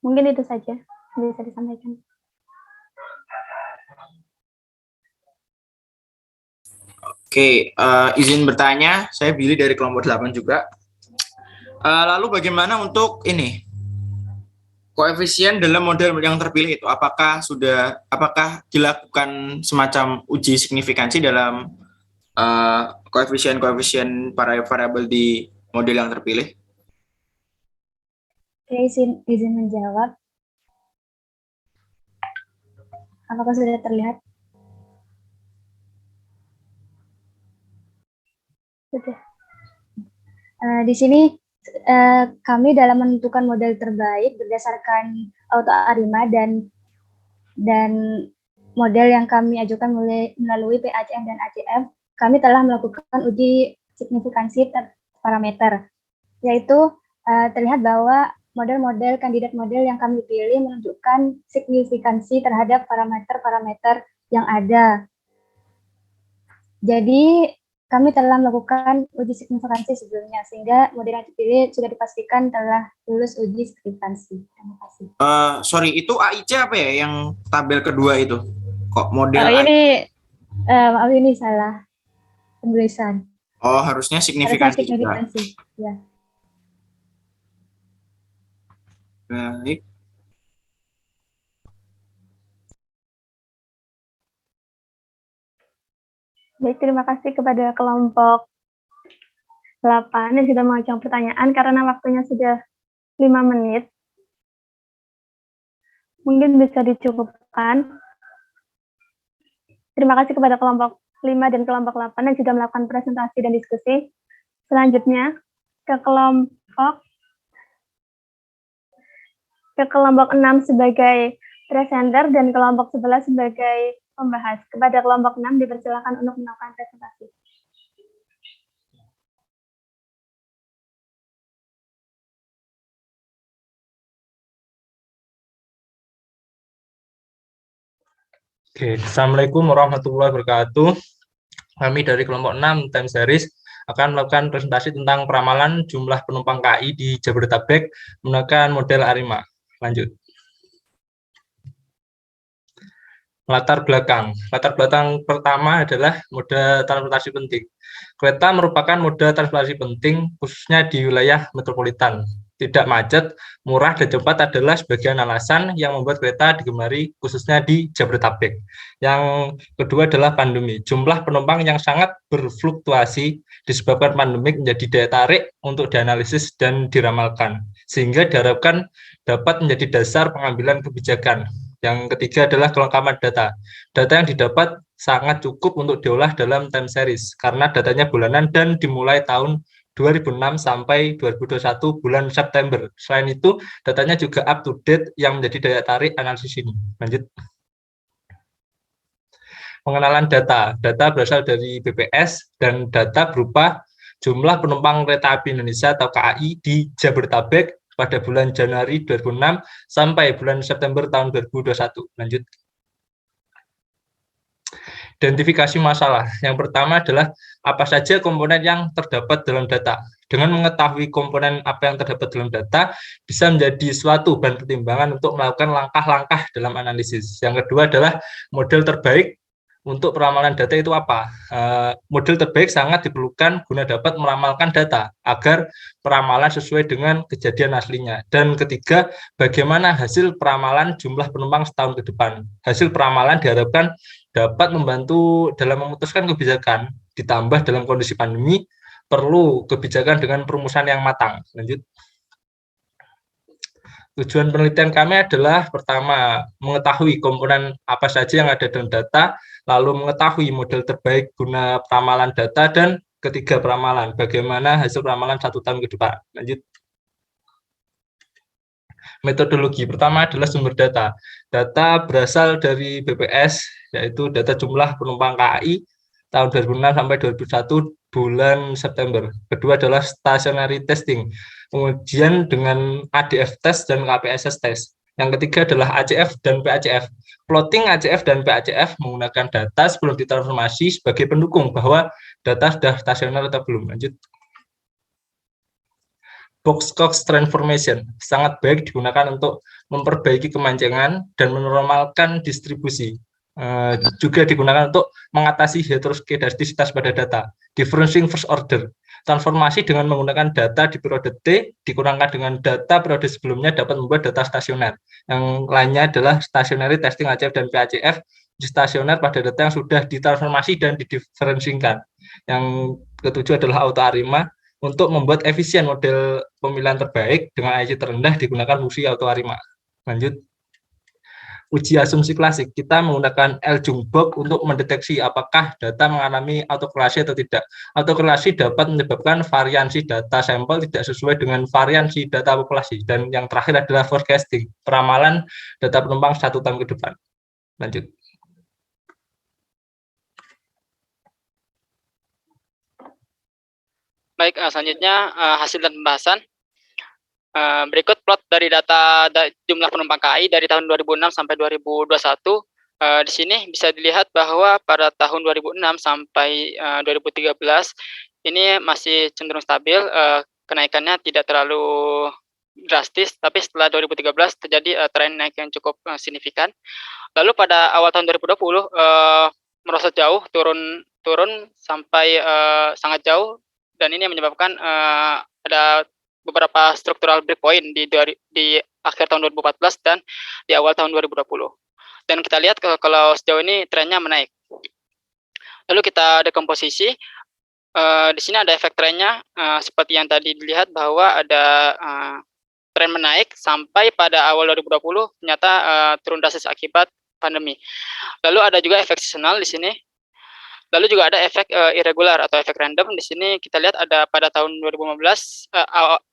Mungkin itu saja yang bisa disampaikan. Oke, izin bertanya, saya Billy dari kelompok 8 juga. Lalu bagaimana untuk ini? Koefisien dalam model yang terpilih itu apakah dilakukan semacam uji signifikansi dalam koefisien variabel di model yang terpilih? Oke, izin menjawab. Apakah sudah terlihat? Sudah. Di sini kami dalam menentukan model terbaik berdasarkan auto ARIMA dan model yang kami ajukan melalui PACM dan ACF, kami telah melakukan uji signifikansi parameter, yaitu terlihat bahwa model-model kandidat model yang kami pilih menunjukkan signifikansi terhadap parameter-parameter yang ada. Jadi kami telah melakukan uji signifikansi sebelumnya, sehingga model yang dipilih sudah dipastikan telah lulus uji signifikansi. Terima kasih. Sorry, itu AIC apa ya yang tabel kedua itu? Kok model maaf ini salah penulisan. Oh, harusnya signifikansi juga. Ya. Baik. Baik, terima kasih kepada kelompok 8 yang sudah mengajukan pertanyaan karena waktunya sudah 5 menit. Mungkin bisa dicukupkan. Terima kasih kepada kelompok 5 dan kelompok 8 yang sudah melakukan presentasi dan diskusi. Selanjutnya ke kelompok 6 sebagai presenter dan kelompok 11 sebagai pembahas. Kepada kelompok 6 dipersilakan untuk melakukan presentasi. Oke, Assalamualaikum warahmatullahi wabarakatuh. Kami dari kelompok 6 time series akan melakukan presentasi tentang peramalan jumlah penumpang KAI di Jabodetabek menggunakan model ARIMA. Lanjut. Latar belakang pertama adalah moda transportasi penting. Kereta merupakan moda transportasi penting khususnya di wilayah metropolitan. Tidak macet, murah, dan cepat adalah sebagian alasan yang membuat kereta digemari khususnya di Jabodetabek. Yang kedua adalah pandemi. Jumlah penumpang yang sangat berfluktuasi disebabkan pandemik menjadi daya tarik untuk dianalisis dan diramalkan, sehingga diharapkan dapat menjadi dasar pengambilan kebijakan. Yang ketiga adalah kelengkapan data. Data yang didapat sangat cukup untuk diolah dalam time series, karena datanya bulanan dan dimulai tahun 2006 sampai 2021 bulan September. Selain itu, datanya juga up to date yang menjadi daya tarik analisis ini. Lanjut. Pengenalan data. Data berasal dari BPS dan data berupa jumlah penumpang kereta api Indonesia atau KAI di Jabodetabek pada bulan Januari 2006 sampai bulan September tahun 2021. Lanjut. Identifikasi masalah. Yang pertama adalah apa saja komponen yang terdapat dalam data. Dengan mengetahui komponen apa yang terdapat dalam data, bisa menjadi suatu bahan pertimbangan untuk melakukan langkah-langkah dalam analisis. Yang kedua adalah model terbaik untuk peramalan data itu apa? Model terbaik sangat diperlukan guna dapat meramalkan data agar peramalan sesuai dengan kejadian aslinya. Dan ketiga, bagaimana hasil peramalan jumlah penumpang setahun ke depan. Hasil peramalan diharapkan dapat membantu dalam memutuskan kebijakan, ditambah dalam kondisi pandemi, perlu kebijakan dengan perumusan yang matang. Lanjut. Tujuan penelitian kami adalah pertama, mengetahui komponen apa saja yang ada dalam data, lalu mengetahui model terbaik guna peramalan data, dan ketiga peramalan, bagaimana hasil peramalan 1 tahun ke depan. Lanjut. Metodologi pertama adalah sumber data. Data berasal dari BPS, yaitu data jumlah penumpang KAI tahun 2006 sampai 2001 bulan September. Kedua adalah stationary testing, pengujian dengan ADF test dan KPSS test. Yang ketiga adalah ACF dan PACF. Plotting ACF dan PACF menggunakan data sebelum ditransformasi sebagai pendukung bahwa data sudah stasioner atau belum. Lanjut. Box-Cox transformation sangat baik digunakan untuk memperbaiki kemanjangan dan menormalkan distribusi. Juga digunakan untuk mengatasi heteroskedastisitas pada data. Differencing first order. Transformasi dengan menggunakan data di periode T dikurangkan dengan data periode sebelumnya dapat membuat data stasioner. Yang lainnya adalah stationary testing ACF dan PACF, stasioner pada data yang sudah ditransformasi dan didiferensikan. Yang ketujuh adalah AutoArima. Untuk membuat efisien model pemilihan terbaik dengan IC terendah digunakan fungsi AutoArima. Lanjut. Uji asumsi klasik, kita menggunakan L-Jungbox untuk mendeteksi apakah data mengalami autokorelasi atau tidak. Autokorelasi dapat menyebabkan variansi data sampel tidak sesuai dengan variansi data populasi. Dan yang terakhir adalah forecasting, peramalan data penumpang 1 tahun ke depan. Lanjut. Baik, selanjutnya hasil dan pembahasan. Berikut plot dari data jumlah penumpang KAI dari tahun 2006 sampai 2021. Di sini bisa dilihat bahwa pada tahun 2006 sampai 2013 ini masih cenderung stabil, kenaikannya tidak terlalu drastis, tapi setelah 2013 terjadi tren naik yang cukup signifikan. Lalu pada awal tahun 2020 merosot jauh, turun sampai sangat jauh, dan ini menyebabkan ada beberapa struktural breakpoint di akhir tahun 2014 dan di awal tahun 2020. Dan kita lihat kalau sejauh ini trennya menaik. Lalu kita dekomposisi. Di sini ada efek trennya, seperti yang tadi dilihat bahwa ada tren menaik sampai pada awal 2020 ternyata turun drastis akibat pandemi. Lalu ada juga efek seasonal di sini. Lalu juga ada efek irregular atau efek random. Di sini kita lihat ada pada tahun 2015,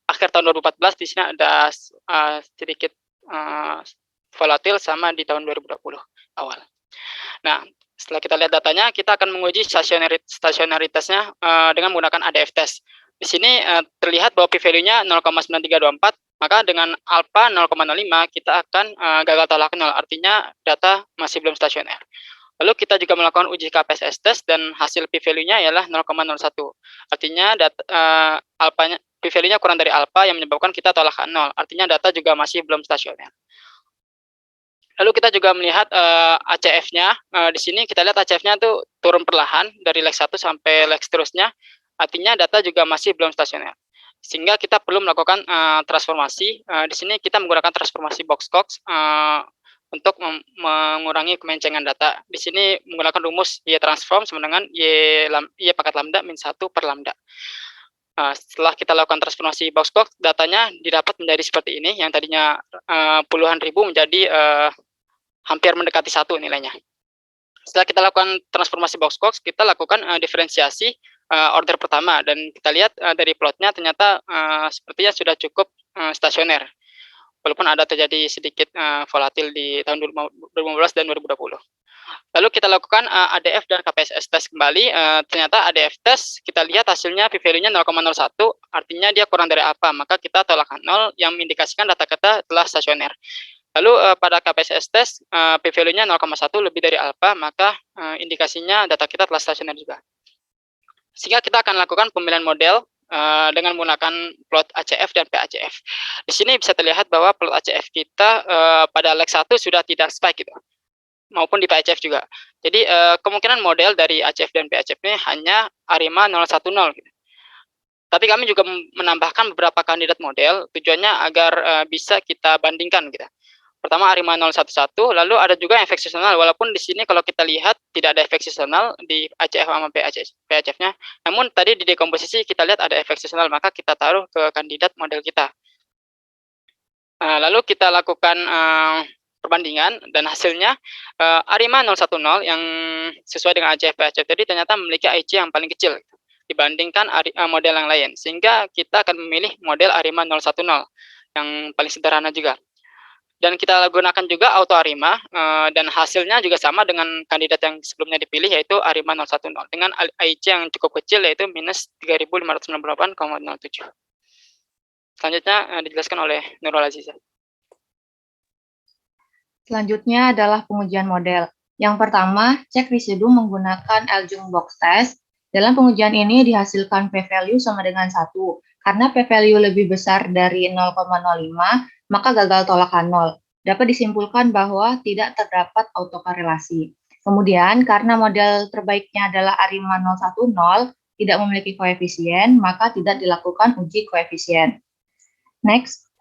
akhir tahun 2014 di sini ada sedikit volatil sama di tahun 2020 awal. Nah, setelah kita lihat datanya, kita akan menguji stasionaritasnya dengan menggunakan ADF test. Di sini terlihat bahwa p-value-nya 0,9324, maka dengan alpha 0,05 kita akan gagal tolak 0, artinya data masih belum stasioner. Lalu kita juga melakukan uji KPSS test dan hasil p-value-nya ialah 0,01. Artinya alpha-nya p-value-nya kurang dari alpha yang menyebabkan kita tolak 0. Artinya data juga masih belum stasioner. Lalu kita juga melihat ACF-nya. Di sini kita lihat ACF-nya itu turun perlahan dari leg 1 sampai leg seterusnya. Artinya data juga masih belum stasioner. Sehingga kita perlu melakukan transformasi. Di sini kita menggunakan transformasi box-cox untuk mengurangi kemencengan data. Di sini menggunakan rumus Y transform sama dengan Y pangkat lambda min 1 per lambda. Setelah kita lakukan transformasi box-cox, datanya didapat menjadi seperti ini, yang tadinya puluhan ribu menjadi hampir mendekati 1 nilainya. Setelah kita lakukan transformasi box-cox, kita lakukan diferensiasi order pertama, dan kita lihat dari plotnya ternyata sepertinya sudah cukup stasioner. Walaupun ada terjadi sedikit volatil di tahun 2015 dan 2020. Lalu kita lakukan ADF dan KPSS test kembali. Ternyata ADF test kita lihat hasilnya p-value-nya 0,01, artinya dia kurang dari alpha, maka kita tolak 0 yang mengindikasikan data kita telah stasioner. Lalu pada KPSS test p-value-nya 0,1 lebih dari alpha, maka indikasinya data kita telah stasioner juga. Sehingga kita akan lakukan pemilihan model dengan menggunakan plot ACF dan PACF. Di sini bisa terlihat bahwa plot ACF kita pada leg 1 sudah tidak spike gitu, maupun di PACF juga. Jadi kemungkinan model dari ACF dan PACF ini hanya ARIMA 010 gitu. Tapi kami juga menambahkan beberapa kandidat model, tujuannya agar bisa kita bandingkan gitu. Pertama ARIMA 011, lalu ada juga efek seasonal, walaupun di sini kalau kita lihat tidak ada efek seasonal di ACF sama PACF-nya, namun tadi di dekomposisi kita lihat ada efek seasonal, maka kita taruh ke kandidat model kita. Lalu kita lakukan perbandingan, dan hasilnya ARIMA 010 yang sesuai dengan ACF PACF tadi ternyata memiliki IC yang paling kecil dibandingkan model yang lain, sehingga kita akan memilih model ARIMA 010 yang paling sederhana juga. Dan kita gunakan juga AutoArima, dan hasilnya juga sama dengan kandidat yang sebelumnya dipilih, yaitu ARIMA 010 dengan IC yang cukup kecil, yaitu minus 3.598,07. Selanjutnya dijelaskan oleh Nurul Aziza. Selanjutnya adalah pengujian model. Yang pertama, cek residu menggunakan L-Jung box test. Dalam pengujian ini dihasilkan p-value sama dengan 1. Karena p-value lebih besar dari 0,05, maka gagal tolakan 0. Dapat disimpulkan bahwa tidak terdapat autokorelasi. Kemudian, karena model terbaiknya adalah ARIMA 010, tidak memiliki koefisien, maka tidak dilakukan uji koefisien. Next.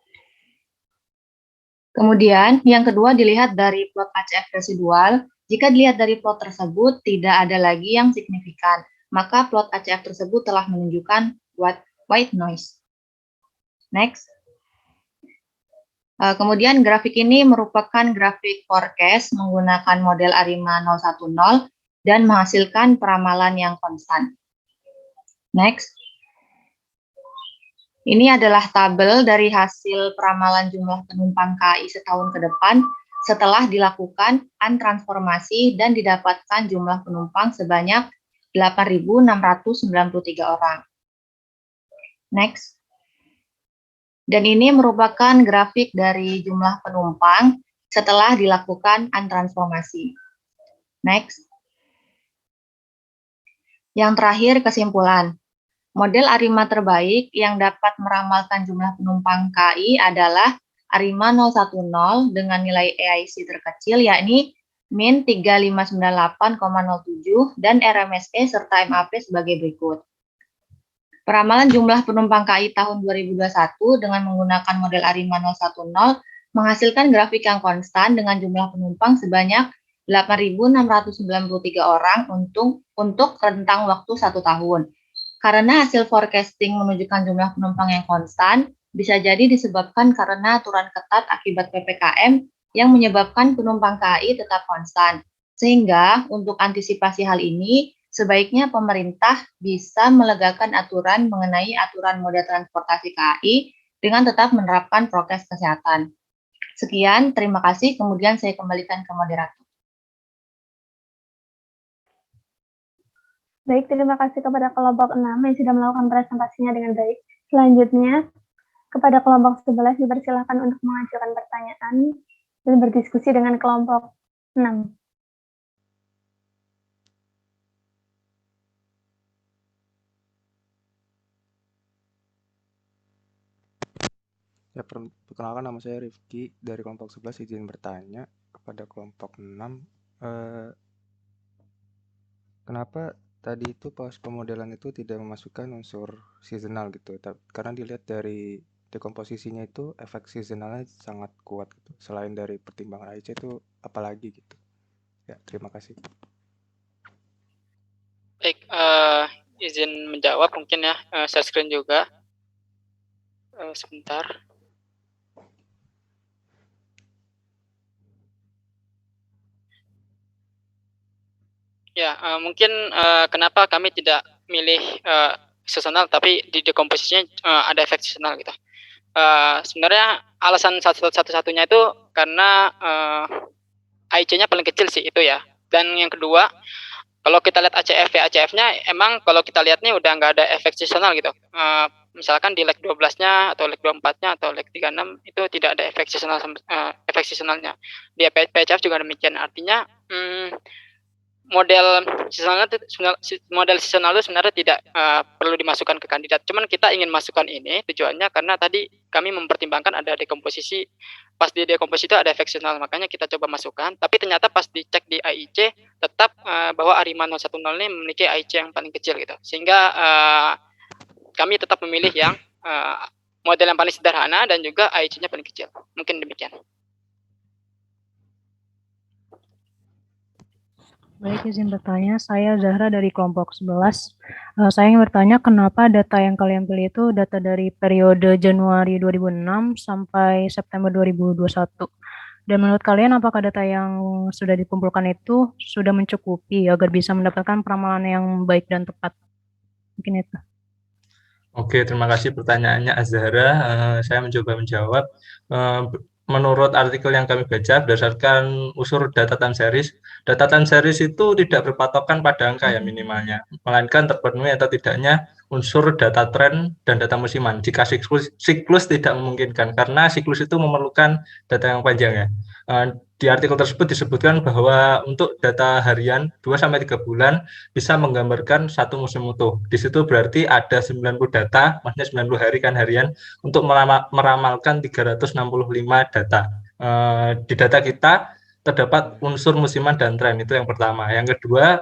Kemudian, yang kedua dilihat dari plot ACF residual. Jika dilihat dari plot tersebut, tidak ada lagi yang signifikan, maka plot ACF tersebut telah menunjukkan white noise. Next. Kemudian grafik ini merupakan grafik forecast menggunakan model ARIMA 010 dan menghasilkan peramalan yang konstan. Next. Ini adalah tabel dari hasil peramalan jumlah penumpang KAI setahun ke depan setelah dilakukan untransformasi dan didapatkan jumlah penumpang sebanyak 8.693 orang. Next. Dan ini merupakan grafik dari jumlah penumpang setelah dilakukan untransformasi. Next. Yang terakhir, kesimpulan. Model ARIMA terbaik yang dapat meramalkan jumlah penumpang KAI adalah ARIMA 010 dengan nilai EIC terkecil, yakni min 3598,07 dan RMSE serta MAP sebagai berikut. Peramalan jumlah penumpang KAI tahun 2021 dengan menggunakan model ARIMA 010 menghasilkan grafik yang konstan dengan jumlah penumpang sebanyak 8.693 orang untuk rentang waktu 1 tahun. Karena hasil forecasting menunjukkan jumlah penumpang yang konstan, bisa jadi disebabkan karena aturan ketat akibat PPKM yang menyebabkan penumpang KAI tetap konstan. Sehingga untuk antisipasi hal ini, sebaiknya pemerintah bisa melegakan aturan mengenai aturan moda transportasi KAI dengan tetap menerapkan prokes kesehatan. Sekian, terima kasih. Kemudian saya kembalikan ke moderator. Baik, terima kasih kepada kelompok 6 yang sudah melakukan presentasinya dengan baik. Selanjutnya, kepada kelompok 11 dipersilakan untuk mengajukan pertanyaan dan berdiskusi dengan kelompok 6. Ya, perkenalkan nama saya Rifki dari kelompok 11, izin bertanya kepada kelompok 6. Kenapa tadi itu pas pemodelan itu tidak memasukkan unsur seasonal gitu? Karena dilihat dari dekomposisinya itu efek seasonalnya sangat kuat gitu. Selain dari pertimbangan AIC itu apalagi gitu. Ya, terima kasih. Baik, izin menjawab mungkin ya, share screen juga. Sebentar. Ya, mungkin kenapa kami tidak milih seasonal tapi di dekomposisinya ada efek seasonal gitu. Sebenarnya alasan satu-satunya itu karena AIC-nya paling kecil sih itu ya. Dan yang kedua, kalau kita lihat ACF-nya emang kalau kita lihat nih udah nggak ada efek seasonal gitu. Misalkan di leg 12-nya atau leg 24-nya atau leg 36 itu tidak ada efek seasonalnya. Di PCF juga demikian. Artinya model seasonal itu sebenarnya tidak perlu dimasukkan ke kandidat. Cuman kita ingin masukkan ini tujuannya karena tadi kami mempertimbangkan ada dekomposisi. Pas di dekomposisi itu ada efek seasonal, makanya kita coba masukkan. Tapi ternyata pas dicek di AIC tetap bahwa ARIMA 010 ini memiliki AIC yang paling kecil gitu. Sehingga kami tetap memilih yang model yang paling sederhana dan juga AIC-nya paling kecil. Mungkin demikian. Baik, izin bertanya. Saya Zahra dari kelompok 11. Saya ingin bertanya kenapa data yang kalian pilih itu data dari periode Januari 2006 sampai September 2021. Dan menurut kalian apakah data yang sudah dikumpulkan itu sudah mencukupi agar bisa mendapatkan peramalan yang baik dan tepat? Mungkin itu. Oke, terima kasih pertanyaannya Azhara. Saya mencoba menjawab. Menurut artikel yang kami baca berdasarkan unsur data time series itu tidak berpatokan pada angka ya minimalnya, melainkan terpenuhi atau tidaknya unsur data tren dan data musiman jika siklus tidak memungkinkan, karena siklus itu memerlukan data yang panjang ya. di artikel tersebut disebutkan bahwa untuk data harian 2-3 bulan bisa menggambarkan satu musim utuh. Di situ berarti ada 90 data, maksudnya 90 hari kan harian, untuk meramalkan 365 data. Di data kita terdapat unsur musiman dan tren, itu yang pertama. Yang kedua,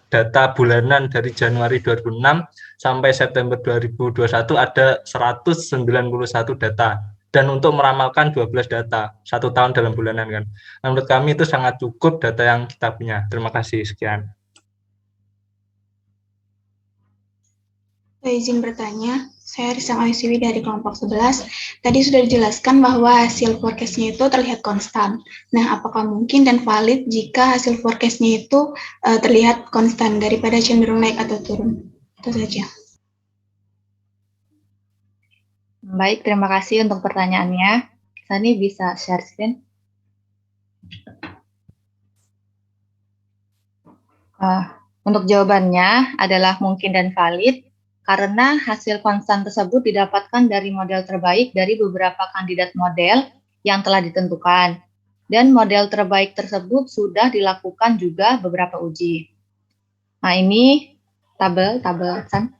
data bulanan dari Januari 2006 sampai September 2021 ada 191 data. Dan untuk meramalkan 12 data, 1 tahun dalam bulanan kan. Nah, menurut kami itu sangat cukup data yang kita punya. Terima kasih, sekian. Saya izin bertanya, saya Risa Ayusiwi dari kelompok 11. Tadi sudah dijelaskan bahwa hasil forecast-nya itu terlihat konstan. Nah, apakah mungkin dan valid jika hasil forecast-nya itu terlihat konstan daripada cenderung naik atau turun? Itu saja. Baik, terima kasih untuk pertanyaannya. Sani bisa share screen. Untuk jawabannya adalah mungkin dan valid, karena hasil konstan tersebut didapatkan dari model terbaik dari beberapa kandidat model yang telah ditentukan. Dan model terbaik tersebut sudah dilakukan juga beberapa uji. Nah, ini tabel San.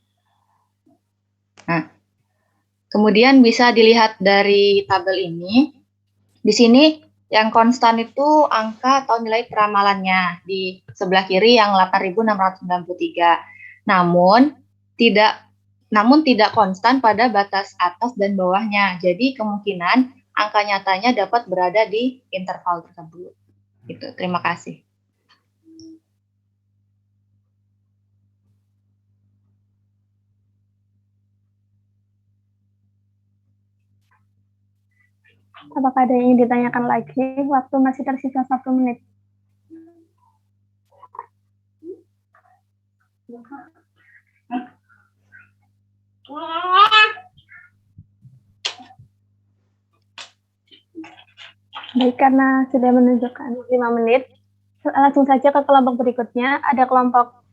Nah, kemudian bisa dilihat dari tabel ini. Di sini yang konstan itu angka atau nilai peramalannya di sebelah kiri yang 8.693. Namun tidak konstan pada batas atas dan bawahnya. Jadi kemungkinan angka nyatanya dapat berada di interval tersebut. Gitu. Terima kasih. Apakah ada yang ingin ditanyakan lagi? Waktu masih tersisa 1 menit. Baik, karena sudah menunjukkan 5 menit, langsung saja ke kelompok berikutnya. Ada kelompok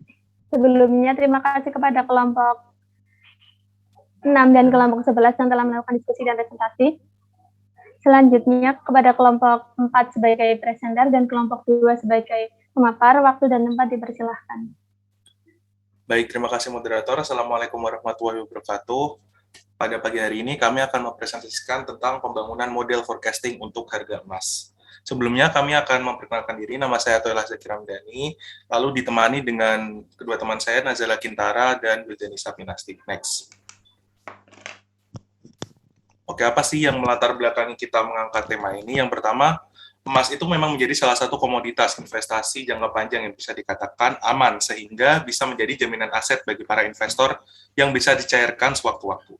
sebelumnya. Terima kasih kepada kelompok 6 dan kelompok 11 yang telah melakukan diskusi dan presentasi. Selanjutnya kepada kelompok 4 sebagai presenter dan kelompok 2 sebagai pemapar, waktu dan tempat dipersilahkan. Baik, terima kasih moderator. Assalamualaikum warahmatullahi wabarakatuh. Pada pagi hari ini kami akan mempresentasikan tentang pembangunan model forecasting untuk harga emas. Sebelumnya kami akan memperkenalkan diri, nama saya Toilah Zakira Hamdani, lalu ditemani dengan kedua teman saya, Nazala Kintara dan Wildiani Sapinasti. Next. Oke, apa sih yang melatar belakangi kita mengangkat tema ini? Yang pertama, emas itu memang menjadi salah satu komoditas investasi jangka panjang yang bisa dikatakan aman, sehingga bisa menjadi jaminan aset bagi para investor yang bisa dicairkan sewaktu-waktu.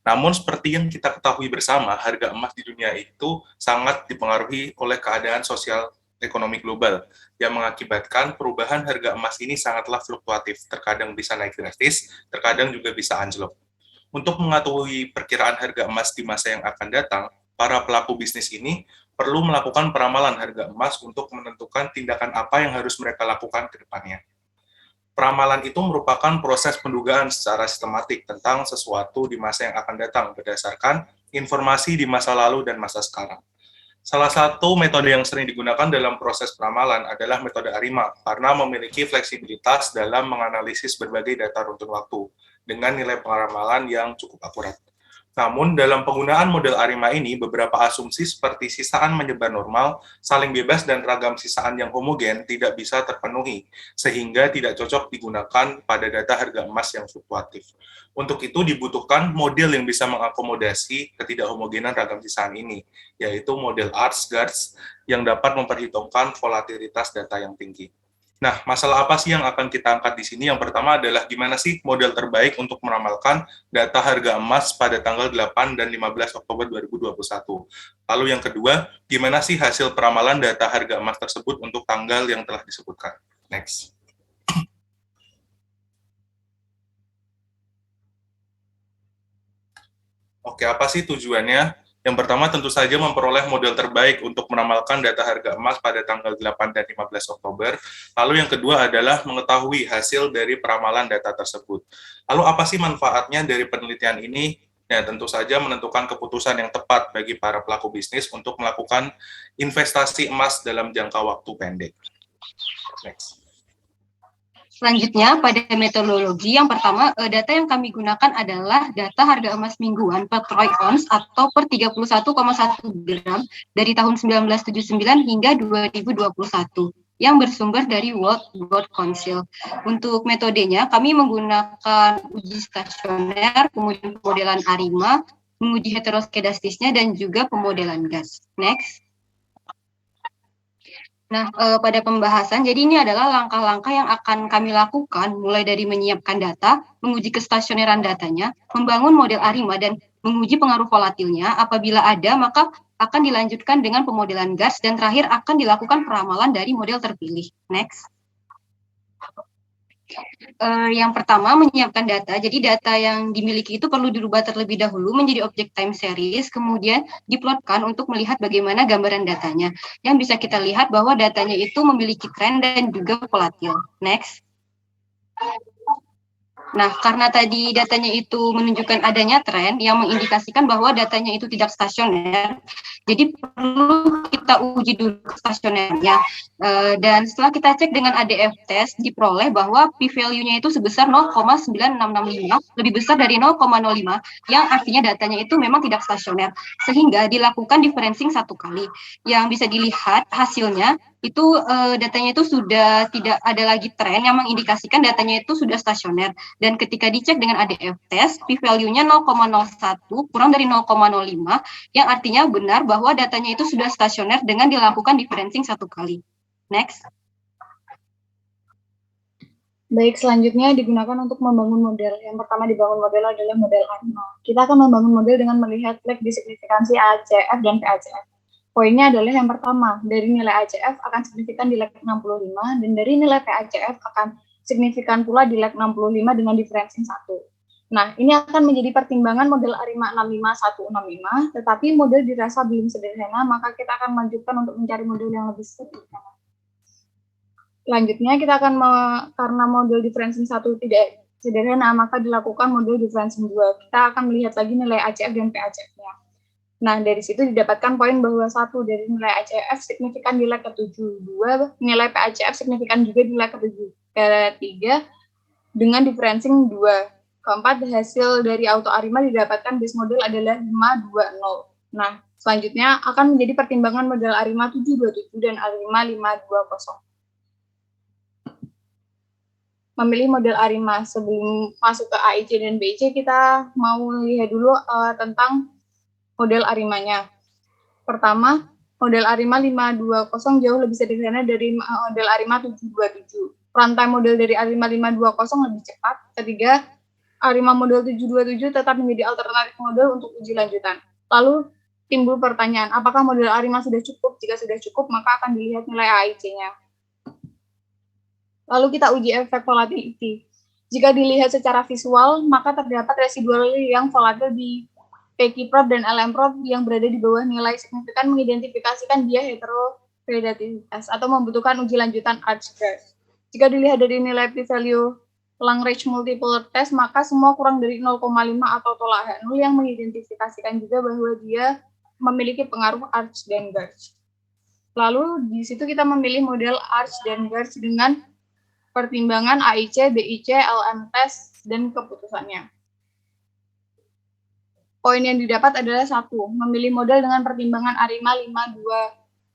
Namun, seperti yang kita ketahui bersama, harga emas di dunia itu sangat dipengaruhi oleh keadaan sosial ekonomi global, yang mengakibatkan perubahan harga emas ini sangatlah fluktuatif, terkadang bisa naik drastis, terkadang juga bisa anjlok. Untuk mengetahui perkiraan harga emas di masa yang akan datang, para pelaku bisnis ini perlu melakukan peramalan harga emas untuk menentukan tindakan apa yang harus mereka lakukan ke depannya. Peramalan itu merupakan proses pendugaan secara sistematik tentang sesuatu di masa yang akan datang berdasarkan informasi di masa lalu dan masa sekarang. Salah satu metode yang sering digunakan dalam proses peramalan adalah metode ARIMA, karena memiliki fleksibilitas dalam menganalisis berbagai data runtun waktu, dengan nilai peramalan yang cukup akurat. Namun, dalam penggunaan model ARIMA ini, beberapa asumsi seperti sisaan menyebar normal, saling bebas, dan ragam sisaan yang homogen tidak bisa terpenuhi, sehingga tidak cocok digunakan pada data harga emas yang fluktuatif. Untuk itu, dibutuhkan model yang bisa mengakomodasi ketidakhomogenan ragam sisaan ini, yaitu model ARTS-GARTS yang dapat memperhitungkan volatilitas data yang tinggi. Nah, masalah apa sih yang akan kita angkat di sini? Yang pertama adalah gimana sih model terbaik untuk meramalkan data harga emas pada tanggal 8 dan 15 Oktober 2021. Lalu yang kedua, gimana sih hasil peramalan data harga emas tersebut untuk tanggal yang telah disebutkan. Next. Oke, apa sih tujuannya? Yang pertama tentu saja memperoleh model terbaik untuk meramalkan data harga emas pada tanggal 8 dan 15 Oktober. Lalu yang kedua adalah mengetahui hasil dari peramalan data tersebut. Lalu apa sih manfaatnya dari penelitian ini? Ya, tentu saja menentukan keputusan yang tepat bagi para pelaku bisnis untuk melakukan investasi emas dalam jangka waktu pendek. Next. Selanjutnya, pada metodologi yang pertama, data yang kami gunakan adalah data harga emas mingguan per troy ounce atau per 31,1 gram dari tahun 1979 hingga 2021 yang bersumber dari World Gold Council. Untuk metodenya, kami menggunakan uji stasioner, kemudian pemodelan ARIMA, menguji heteroskedastisnya, dan juga pemodelan gas. Next. Nah, pada pembahasan, jadi ini adalah langkah-langkah yang akan kami lakukan, mulai dari menyiapkan data, menguji kestasioneran datanya, membangun model ARIMA, dan menguji pengaruh volatilnya. Apabila ada, maka akan dilanjutkan dengan pemodelan gas, dan terakhir akan dilakukan peramalan dari model terpilih. Next. Yang pertama, menyiapkan data. Jadi data yang dimiliki itu perlu dirubah terlebih dahulu menjadi objek time series, kemudian diplotkan untuk melihat bagaimana gambaran datanya. Yang bisa kita lihat bahwa datanya itu memiliki tren dan juga volatil. Next. Nah, karena tadi datanya itu menunjukkan adanya tren yang mengindikasikan bahwa datanya itu tidak stasioner, jadi perlu kita uji dulu stasionernya. Dan setelah kita cek dengan ADF test, diperoleh bahwa p-value-nya itu sebesar 0,9665, lebih besar dari 0,05, yang artinya datanya itu memang tidak stasioner, sehingga dilakukan differencing 1 kali. Yang bisa dilihat hasilnya, itu datanya itu sudah tidak ada lagi tren yang mengindikasikan datanya itu sudah stasioner. Dan ketika dicek dengan ADF test, p-value-nya 0,01 kurang dari 0,05, yang artinya benar bahwa datanya itu sudah stasioner dengan dilakukan differencing 1 kali. Next. Baik, selanjutnya digunakan untuk membangun model. Yang pertama dibangun model adalah model ARIMA. Kita akan membangun model dengan melihat lag di signifikansi ACF dan PACF. Poinnya adalah yang pertama, dari nilai ACF akan signifikan di lag 65, dan dari nilai PACF akan signifikan pula di lag 65 dengan differencing 1. Nah, ini akan menjadi pertimbangan model ARIMA 65165, tetapi model dirasa belum sederhana, maka kita akan melanjutkan untuk mencari model yang lebih sederhana. Selanjutnya, kita akan karena model differencing 1 tidak sederhana, maka dilakukan model differencing 2. Kita akan melihat lagi nilai ACF dan PACF-nya. Nah, dari situ didapatkan poin bahwa 1 dari nilai ACF signifikan di lag ke-7, 2 nilai PACF signifikan juga di lag ke-7, ketiga dengan differencing 2. Keempat, hasil dari auto ARIMA didapatkan base model adalah 520. Nah, selanjutnya akan menjadi pertimbangan model ARIMA 727 dan ARIMA 520. Memilih model ARIMA sebelum masuk ke AIC dan BIC, kita mau lihat dulu tentang model ARIMA-nya. Pertama, model ARIMA 520 jauh lebih sederhana dari model ARIMA 727. Rantai model dari ARIMA 520 lebih cepat. Ketiga, ARIMA model 727 tetap menjadi alternatif model untuk uji lanjutan. Lalu timbul pertanyaan, apakah model ARIMA sudah cukup? Jika sudah cukup, maka akan dilihat nilai AIC-nya. Lalu kita uji efek volatility. Jika dilihat secara visual, maka terdapat residual yang volatil di PQ-probe dan LM-probe yang berada di bawah nilai signifikan mengidentifikasikan dia heterovedativitas atau membutuhkan uji lanjutan Archgard. Jika dilihat dari nilai p-value Lagrange multiple test, maka semua kurang dari 0,5 atau tolak H0 yang mengidentifikasikan juga bahwa dia memiliki pengaruh Arch dan Garch. Lalu di situ kita memilih model Arch dan Garch dengan pertimbangan AIC, BIC, LM test, dan keputusannya. Poin yang didapat adalah 1, memilih model dengan pertimbangan ARIMA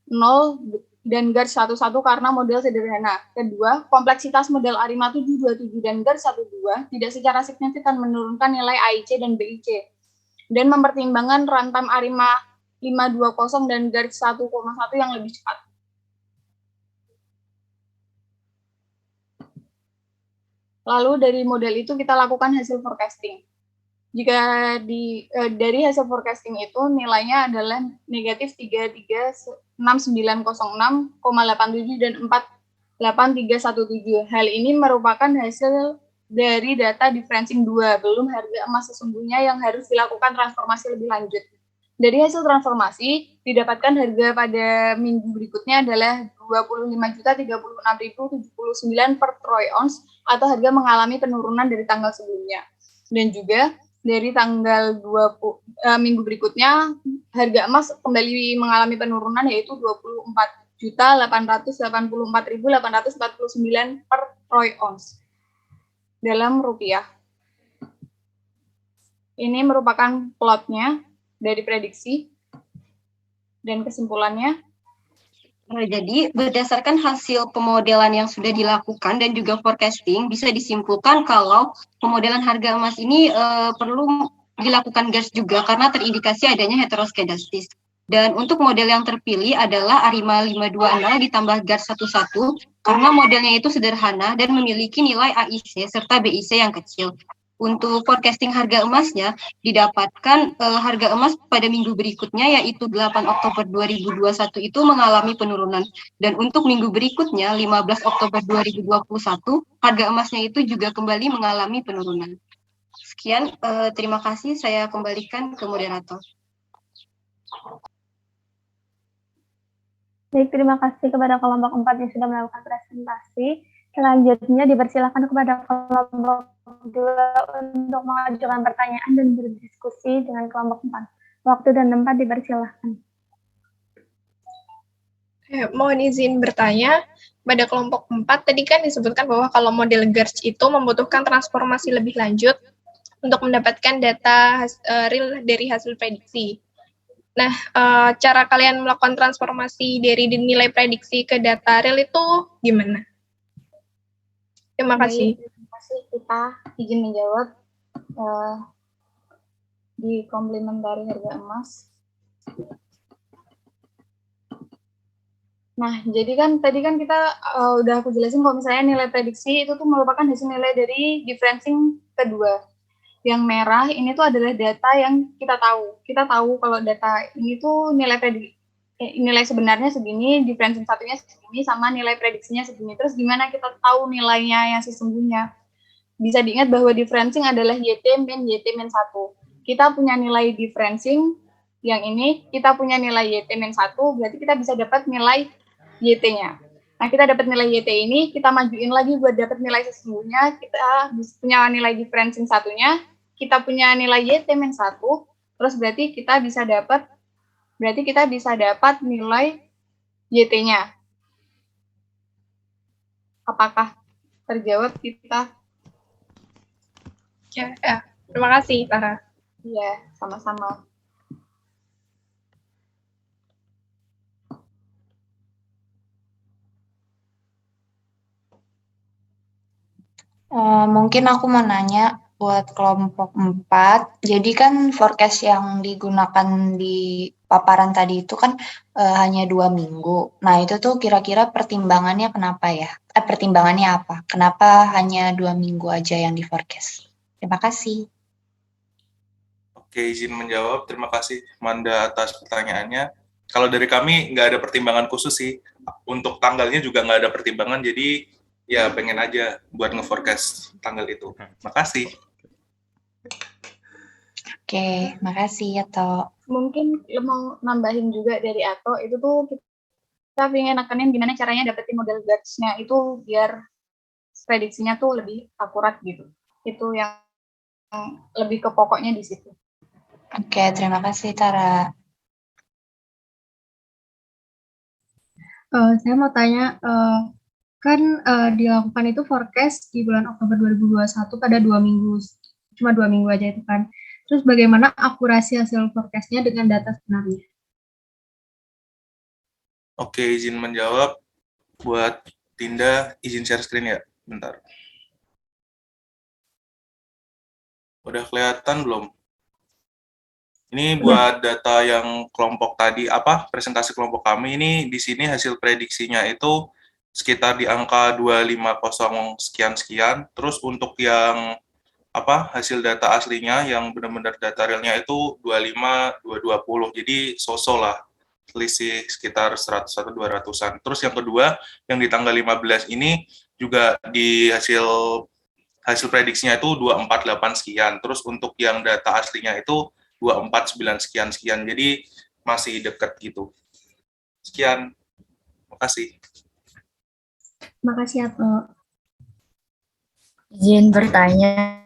520 dan GARCH 11 karena model sederhana. Kedua, kompleksitas model ARIMA 727 dan GARCH 12 tidak secara signifikan menurunkan nilai AIC dan BIC. Dan mempertimbangkan runtime ARIMA 520 dan GARCH 1,1 yang lebih cepat. Lalu dari model itu kita lakukan hasil forecasting. Jika dari hasil forecasting itu nilainya adalah negatif 33906,87 dan 48317. Hal ini merupakan hasil dari data differencing 2, belum harga emas sesungguhnya yang harus dilakukan transformasi lebih lanjut. Dari hasil transformasi, didapatkan harga pada minggu berikutnya adalah 25.036.079 per troy ounce atau harga mengalami penurunan dari tanggal sebelumnya. Dan juga dari tanggal 20 minggu berikutnya harga emas kembali mengalami penurunan yaitu 24.884.849 per troy ounce dalam rupiah. Ini merupakan plotnya dari prediksi dan kesimpulannya. Jadi berdasarkan hasil pemodelan yang sudah dilakukan dan juga forecasting bisa disimpulkan kalau pemodelan harga emas ini perlu dilakukan gas juga karena terindikasi adanya heteroskedastis. Dan untuk model yang terpilih adalah ARIMA 520 ditambah GARS 11 karena modelnya itu sederhana dan memiliki nilai AIC serta BIC yang kecil. Untuk forecasting harga emasnya didapatkan harga emas pada minggu berikutnya yaitu 8 Oktober 2021 itu mengalami penurunan dan untuk minggu berikutnya 15 Oktober 2021 harga emasnya itu juga kembali mengalami penurunan. Sekian, terima kasih, saya kembalikan ke moderator. Baik, terima kasih kepada kelompok 4 yang sudah melakukan presentasi. Selanjutnya dipersilakan kepada kelompok 2 untuk mengajukan pertanyaan dan berdiskusi dengan kelompok 4. Waktu dan tempat dipersilakan. Mohon izin bertanya, pada kelompok 4 tadi kan disebutkan bahwa kalau model GARS itu membutuhkan transformasi lebih lanjut untuk mendapatkan data real dari hasil prediksi. Nah, cara kalian melakukan transformasi dari nilai prediksi ke data real itu gimana? Terima kasih. Terima kasih, kita izin menjawab di komplementari harga emas. Nah, jadi kan tadi kan kita udah aku jelasin kalau misalnya nilai prediksi itu tuh merupakan hasil nilai dari differencing kedua. Yang merah ini tuh adalah data yang kita tahu. Kita tahu kalau data ini tuh nilai nilai sebenarnya segini, differencing satunya segini, sama nilai prediksinya segini. Terus gimana kita tahu nilainya yang sesungguhnya? Bisa diingat bahwa differencing adalah YT min 1. Kita punya nilai differencing yang ini, kita punya nilai YT min 1, berarti kita bisa dapat nilai YT-nya. Nah, kita dapat nilai YT ini, kita majuin lagi buat dapat nilai sesungguhnya, kita punya nilai differencing satunya, kita punya nilai YT min 1, terus berarti kita bisa dapat nilai YT-nya. Apakah terjawab kita? Ya, terima kasih, Tara. Iya, sama-sama. Mungkin aku mau nanya buat kelompok 4. Jadi kan forecast yang digunakan di paparan tadi itu kan hanya 2 minggu. Nah, itu tuh kira-kira pertimbangannya kenapa ya? Pertimbangannya apa? Kenapa hanya 2 minggu aja yang di forecast? Terima kasih. Oke, izin menjawab. Terima kasih, Manda, atas pertanyaannya. Kalau dari kami, nggak ada pertimbangan khusus sih. Untuk tanggalnya juga nggak ada pertimbangan, jadi ya pengen aja buat nge-forecast tanggal itu. Makasih. Oke, makasih ya, Toh. Mungkin mau nambahin juga dari Ato, itu tuh kita pengen nekenin gimana caranya dapetin model GARS-nya itu biar prediksinya tuh lebih akurat gitu. Itu yang lebih ke pokoknya di situ. Oke, terima kasih, Tara. Saya mau tanya, kan dilakukan itu forecast di bulan Oktober 2021 pada 2 minggu, cuma 2 minggu aja itu kan. Terus bagaimana akurasi hasil forecast-nya dengan data sebenarnya? Oke, izin menjawab. Buat Tinda, izin share screen ya, bentar. Udah kelihatan belum? Ini buat data yang kelompok tadi, presentasi kelompok kami ini di sini hasil prediksinya itu sekitar di angka 250 sekian-sekian. Terus untuk yang hasil data aslinya yang benar-benar data realnya itu 25, 220. Jadi so-so lah, selisih sekitar 100-200-an. Terus yang kedua, yang di tanggal 15 ini juga di hasil prediksinya itu 248 sekian. Terus untuk yang data aslinya itu 249 sekian-sekian. Jadi masih dekat gitu. Sekian. Makasih. Makasih, Ato. Izin bertanya.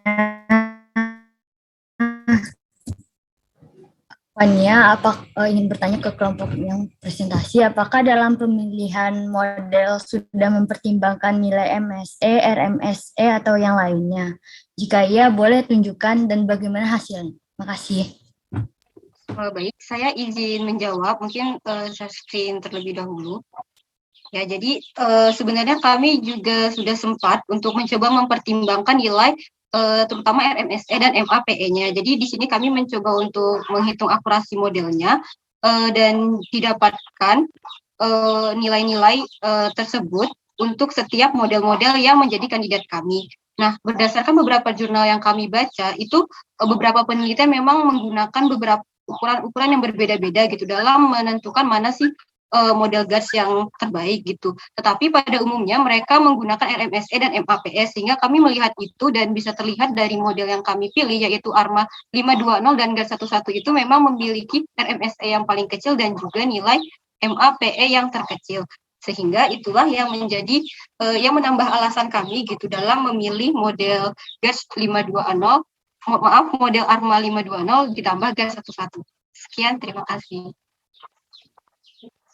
ingin bertanya ke kelompok yang presentasi, apakah dalam pemilihan model sudah mempertimbangkan nilai MSE, RMSE, atau yang lainnya? Jika iya, boleh tunjukkan dan bagaimana hasilnya. Makasih. Baik, saya izin menjawab, mungkin saya screen terlebih dahulu. Ya, jadi sebenarnya kami juga sudah sempat untuk mencoba mempertimbangkan nilai terutama RMSE dan MAPE-nya. Jadi di sini kami mencoba untuk menghitung akurasi modelnya dan didapatkan nilai-nilai tersebut untuk setiap model-model yang menjadi kandidat kami. Nah, berdasarkan beberapa jurnal yang kami baca, itu beberapa penelitian memang menggunakan beberapa ukuran-ukuran yang berbeda-beda gitu dalam menentukan mana sih model GARS yang terbaik gitu. Tetapi pada umumnya mereka menggunakan RMSE dan MAPS sehingga kami melihat itu dan bisa terlihat dari model yang kami pilih yaitu ARMA 520 dan GARS 11 itu memang memiliki RMSE yang paling kecil dan juga nilai MAPE yang terkecil. Sehingga itulah yang menjadi yang menambah alasan kami gitu dalam memilih model GARS 520 model ARMA 520 ditambah GARS 11. Sekian, terima kasih.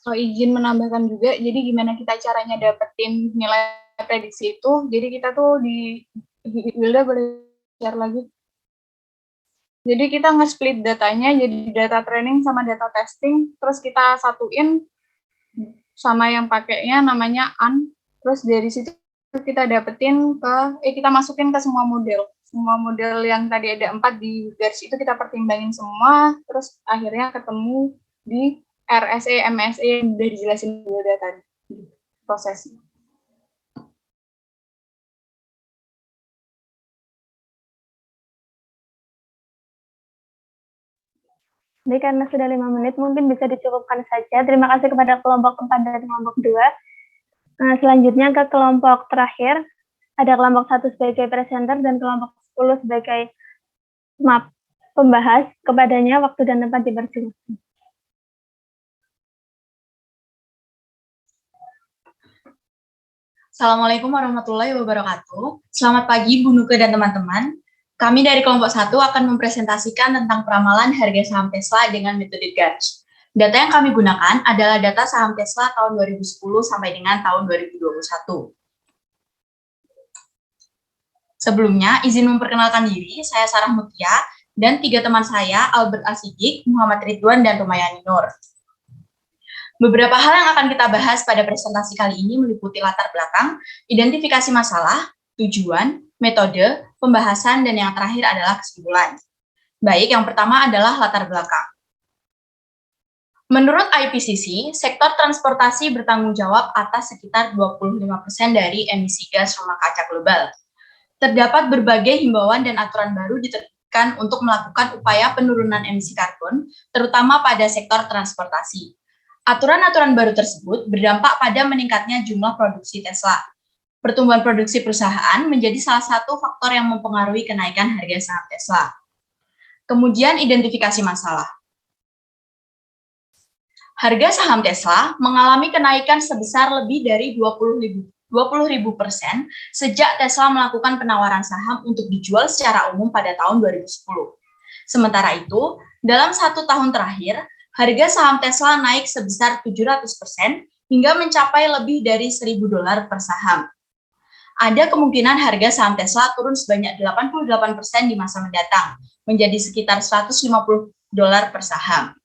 Izin menambahkan juga, jadi gimana kita caranya dapetin nilai prediksi itu, jadi kita tuh di Wilda boleh share lagi. Jadi kita nge-split datanya, jadi data training sama data testing, terus kita satuin sama yang pakainya namanya AN, terus dari situ kita dapetin kita masukin ke semua model yang tadi ada 4 di GARS itu kita pertimbangin semua, terus akhirnya ketemu di RSE, MSE yang udah dijelasin dulu tadi prosesnya. Jadi karena sudah 5 menit, mungkin bisa dicukupkan saja. Terima kasih kepada kelompok 4 dan kelompok 2. Selanjutnya ke kelompok terakhir, ada kelompok 1 sebagai presenter dan kelompok 10 sebagai pembahas. Kepadanya waktu dan tempat dipersilakan. Assalamualaikum warahmatullahi wabarakatuh. Selamat pagi Bu Nuke dan teman-teman. Kami dari kelompok 1 akan mempresentasikan tentang peramalan harga saham Tesla dengan metode GARS. Data yang kami gunakan adalah data saham Tesla tahun 2010 sampai dengan tahun 2021. Sebelumnya, izin memperkenalkan diri, saya Sarah Mutia, dan 3 teman saya, Albert Asidik, Muhammad Ridwan, dan Rumayani Nur. Beberapa hal yang akan kita bahas pada presentasi kali ini meliputi latar belakang, identifikasi masalah, tujuan, metode, pembahasan, dan yang terakhir adalah kesimpulan. Baik, yang pertama adalah latar belakang. Menurut IPCC, sektor transportasi bertanggung jawab atas sekitar 25% dari emisi gas rumah kaca global. Terdapat berbagai himbauan dan aturan baru diterbitkan untuk melakukan upaya penurunan emisi karbon, terutama pada sektor transportasi. Aturan-aturan baru tersebut berdampak pada meningkatnya jumlah produksi Tesla. Pertumbuhan produksi perusahaan menjadi salah satu faktor yang mempengaruhi kenaikan harga saham Tesla. Kemudian identifikasi masalah. Harga saham Tesla mengalami kenaikan sebesar lebih dari 20.000% sejak Tesla melakukan penawaran saham untuk dijual secara umum pada tahun 2010. Sementara itu, dalam 1 tahun terakhir, harga saham Tesla naik sebesar 700% hingga mencapai lebih dari $1.000 per saham. Ada kemungkinan harga saham Tesla turun sebanyak 88% di masa mendatang, menjadi sekitar $150 per saham.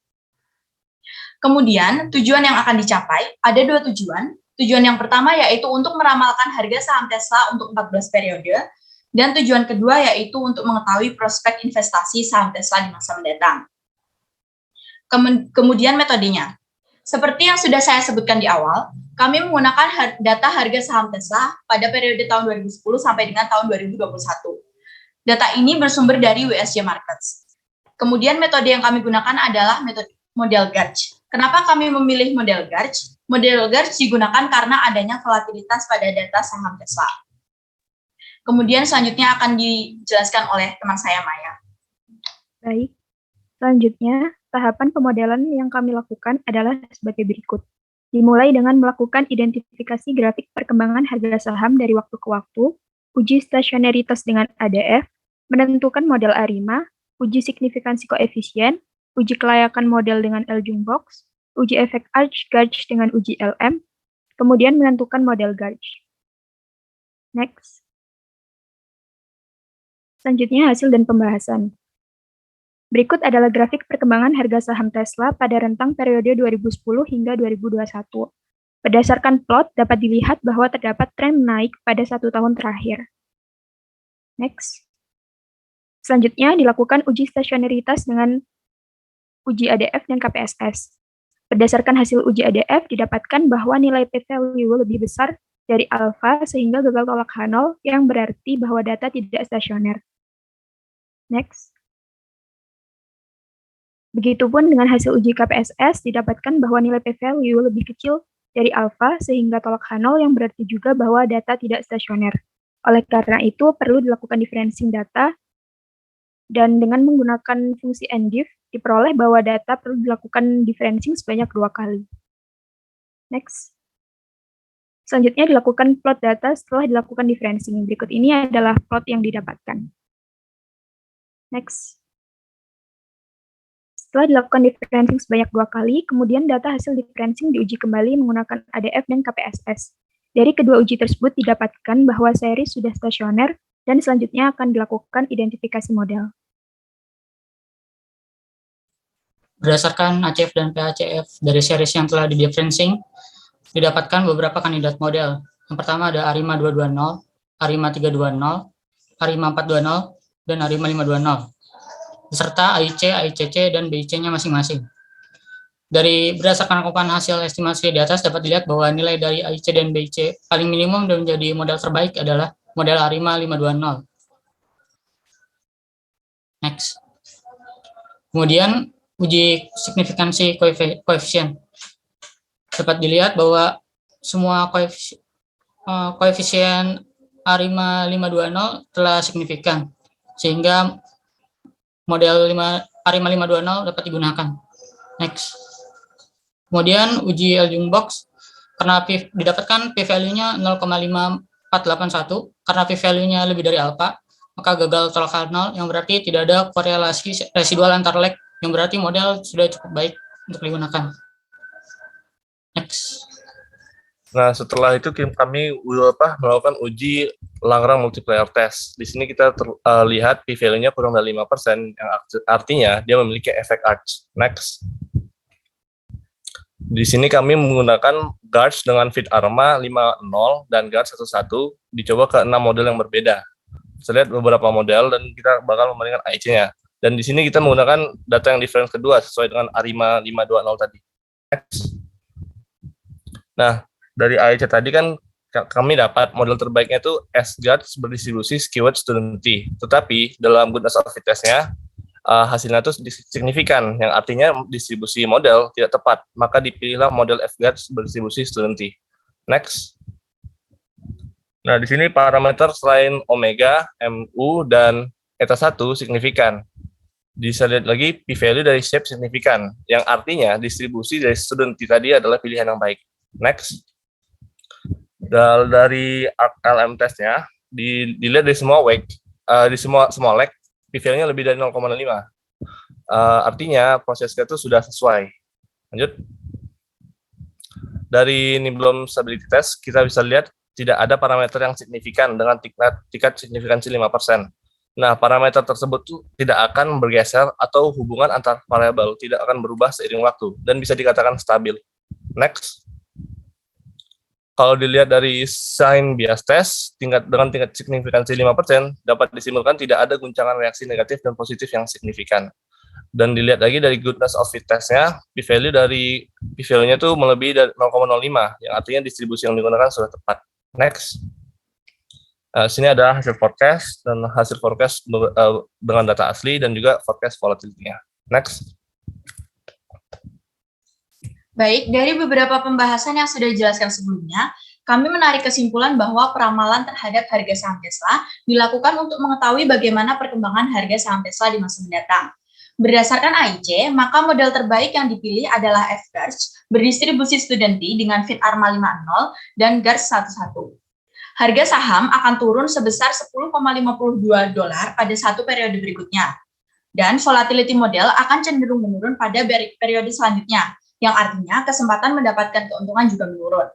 Kemudian, tujuan yang akan dicapai, ada 2 tujuan. Tujuan yang pertama yaitu untuk meramalkan harga saham Tesla untuk 14 periode, dan tujuan kedua yaitu untuk mengetahui prospek investasi saham Tesla di masa mendatang. Kemudian metodenya. Seperti yang sudah saya sebutkan di awal, kami menggunakan data harga saham Tesla pada periode tahun 2010 sampai dengan tahun 2021. Data ini bersumber dari WSJ Markets. Kemudian metode yang kami gunakan adalah metode model GARS. Kenapa kami memilih model GARS? Model GARS digunakan karena adanya volatilitas pada data saham Tesla. Kemudian selanjutnya akan dijelaskan oleh teman saya Maya. Baik, selanjutnya tahapan pemodelan yang kami lakukan adalah sebagai berikut. Dimulai dengan melakukan identifikasi grafik perkembangan harga saham dari waktu ke waktu, uji stasionaritas dengan ADF, menentukan model ARIMA, uji signifikansi koefisien, uji kelayakan model dengan L-Jungbox, uji efek Arch-Gauge dengan uji LM, kemudian menentukan model Gauge. Next. Selanjutnya hasil dan pembahasan. Berikut adalah grafik perkembangan harga saham Tesla pada rentang periode 2010 hingga 2021. Berdasarkan plot, dapat dilihat bahwa terdapat tren naik pada 1 tahun terakhir. Next. Selanjutnya dilakukan uji stasionaritas dengan uji ADF dan KPSS. Berdasarkan hasil uji ADF, didapatkan bahwa nilai p-value lebih besar dari alfa sehingga gagal tolak H0 yang berarti bahwa data tidak stasioner. Next. Begitupun dengan hasil uji KPSS, didapatkan bahwa nilai p-value lebih kecil dari alfa sehingga tolak H0 yang berarti juga bahwa data tidak stasioner. Oleh karena itu, perlu dilakukan differencing data dan dengan menggunakan fungsi NDIF, diperoleh bahwa data perlu dilakukan differencing sebanyak 2 kali. Next. Selanjutnya dilakukan plot data setelah dilakukan differencing. Berikut ini adalah plot yang didapatkan. Next. Setelah dilakukan differencing sebanyak 2 kali, kemudian data hasil differencing diuji kembali menggunakan ADF dan KPSS. Dari kedua uji tersebut didapatkan bahwa seri sudah stasioner dan selanjutnya akan dilakukan identifikasi model. Berdasarkan ACF dan PACF dari series yang telah di-differencing, didapatkan beberapa kandidat model. Yang pertama ada ARIMA 220, ARIMA 320, ARIMA 420, dan ARIMA 520. Beserta AIC, AICC, dan BIC-nya masing-masing. Berdasarkan rangkuman hasil estimasi di atas dapat dilihat bahwa nilai dari AIC dan BIC paling minimum dan menjadi model terbaik adalah model ARIMA 520. Next. Kemudian uji signifikansi koefisien. Dapat dilihat bahwa semua koefisien ARIMA 520 telah signifikan, sehingga model ARIMA 520 dapat digunakan. Next. Kemudian uji L-Jungbox, karena didapatkan p-value-nya 0,5481, karena p-value-nya lebih dari alpha, maka gagal tolak H0, yang berarti tidak ada korelasi residual antar leg, yang berarti model sudah cukup baik untuk digunakan. Next. Nah, setelah itu kami melakukan uji Lagrange multiplier test. Di sini kita lihat p-value-nya kurang dari 5%, yang artinya dia memiliki efek arch. Next. Di sini kami menggunakan Gauge dengan fit ARMA 50 dan Gauge 11 dicoba ke 6 model yang berbeda. Saya lihat beberapa model dan kita bakal membandingkan AIC-nya. Dan di sini kita menggunakan data yang difference kedua sesuai dengan ARIMA 520 tadi. Next. Nah, dari AIC tadi kan kami dapat model terbaiknya itu S-Gauge berdistribusi skewed student T. Tetapi dalam goodness of fit test-nya hasilnya itu signifikan, yang artinya distribusi model tidak tepat, maka dipilihlah model F-Gauge berdistribusi student T. Next. Nah, di sini parameter selain omega, MU, dan eta 1 signifikan. Bisa lihat lagi p-value dari shape signifikan, yang artinya distribusi dari student T tadi adalah pilihan yang baik. Next. Dari LM testnya dilihat dari semua leg, di semua leg p-value-nya lebih dari 0,5. Artinya prosesnya itu sudah sesuai. Lanjut. Dari Niblom stability test kita bisa lihat tidak ada parameter yang signifikan dengan tingkat signifikansi 5%. Nah, parameter tersebut tuh tidak akan bergeser atau hubungan antar variabel tidak akan berubah seiring waktu dan bisa dikatakan stabil. Next. Kalau dilihat dari sign bias test, dengan tingkat signifikansi 5%, dapat disimpulkan tidak ada guncangan reaksi negatif dan positif yang signifikan. Dan dilihat lagi dari goodness of fit test-nya, p-value-nya itu melebihi dari 0,05, yang artinya distribusi yang digunakan sudah tepat. Next. Sini ada hasil forecast, dan hasil forecast dengan data asli, dan juga forecast volatility-nya. Next. Baik, dari beberapa pembahasan yang sudah dijelaskan sebelumnya, kami menarik kesimpulan bahwa peramalan terhadap harga saham Tesla dilakukan untuk mengetahui bagaimana perkembangan harga saham Tesla di masa mendatang. Berdasarkan AIC, maka model terbaik yang dipilih adalah F-Gauge berdistribusi student T dengan fit ARMA 50 dan Gauge 11. Harga saham akan turun sebesar $10,52 pada satu periode berikutnya. Dan volatility model akan cenderung menurun pada periode selanjutnya, yang artinya kesempatan mendapatkan keuntungan juga menurun.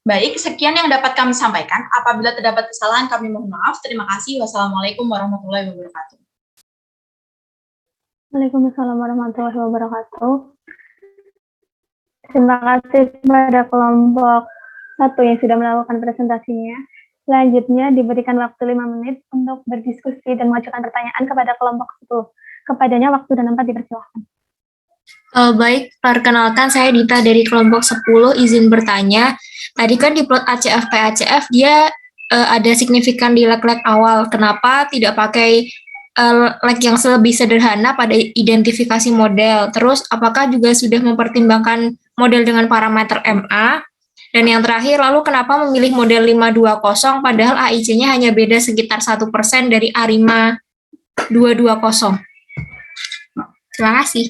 Baik, sekian yang dapat kami sampaikan. Apabila terdapat kesalahan, kami mohon maaf. Terima kasih. Wassalamualaikum warahmatullahi wabarakatuh. Waalaikumsalam warahmatullahi wabarakatuh. Terima kasih kepada kelompok 1 yang sudah melakukan presentasinya. Selanjutnya diberikan waktu 5 menit untuk berdiskusi dan mengajukan pertanyaan kepada kelompok 10. Kepadanya waktu dan tempat dipersilahkan. Baik, perkenalkan saya Dita dari kelompok 10, izin bertanya. Tadi kan di plot ACF PACF dia ada signifikan di leg-leg awal. Kenapa tidak pakai leg yang lebih sederhana pada identifikasi model? Terus apakah juga sudah mempertimbangkan model dengan parameter MA? Dan yang terakhir, lalu kenapa memilih model 520 padahal AIC-nya hanya beda sekitar 1% dari ARIMA 220? Terima kasih.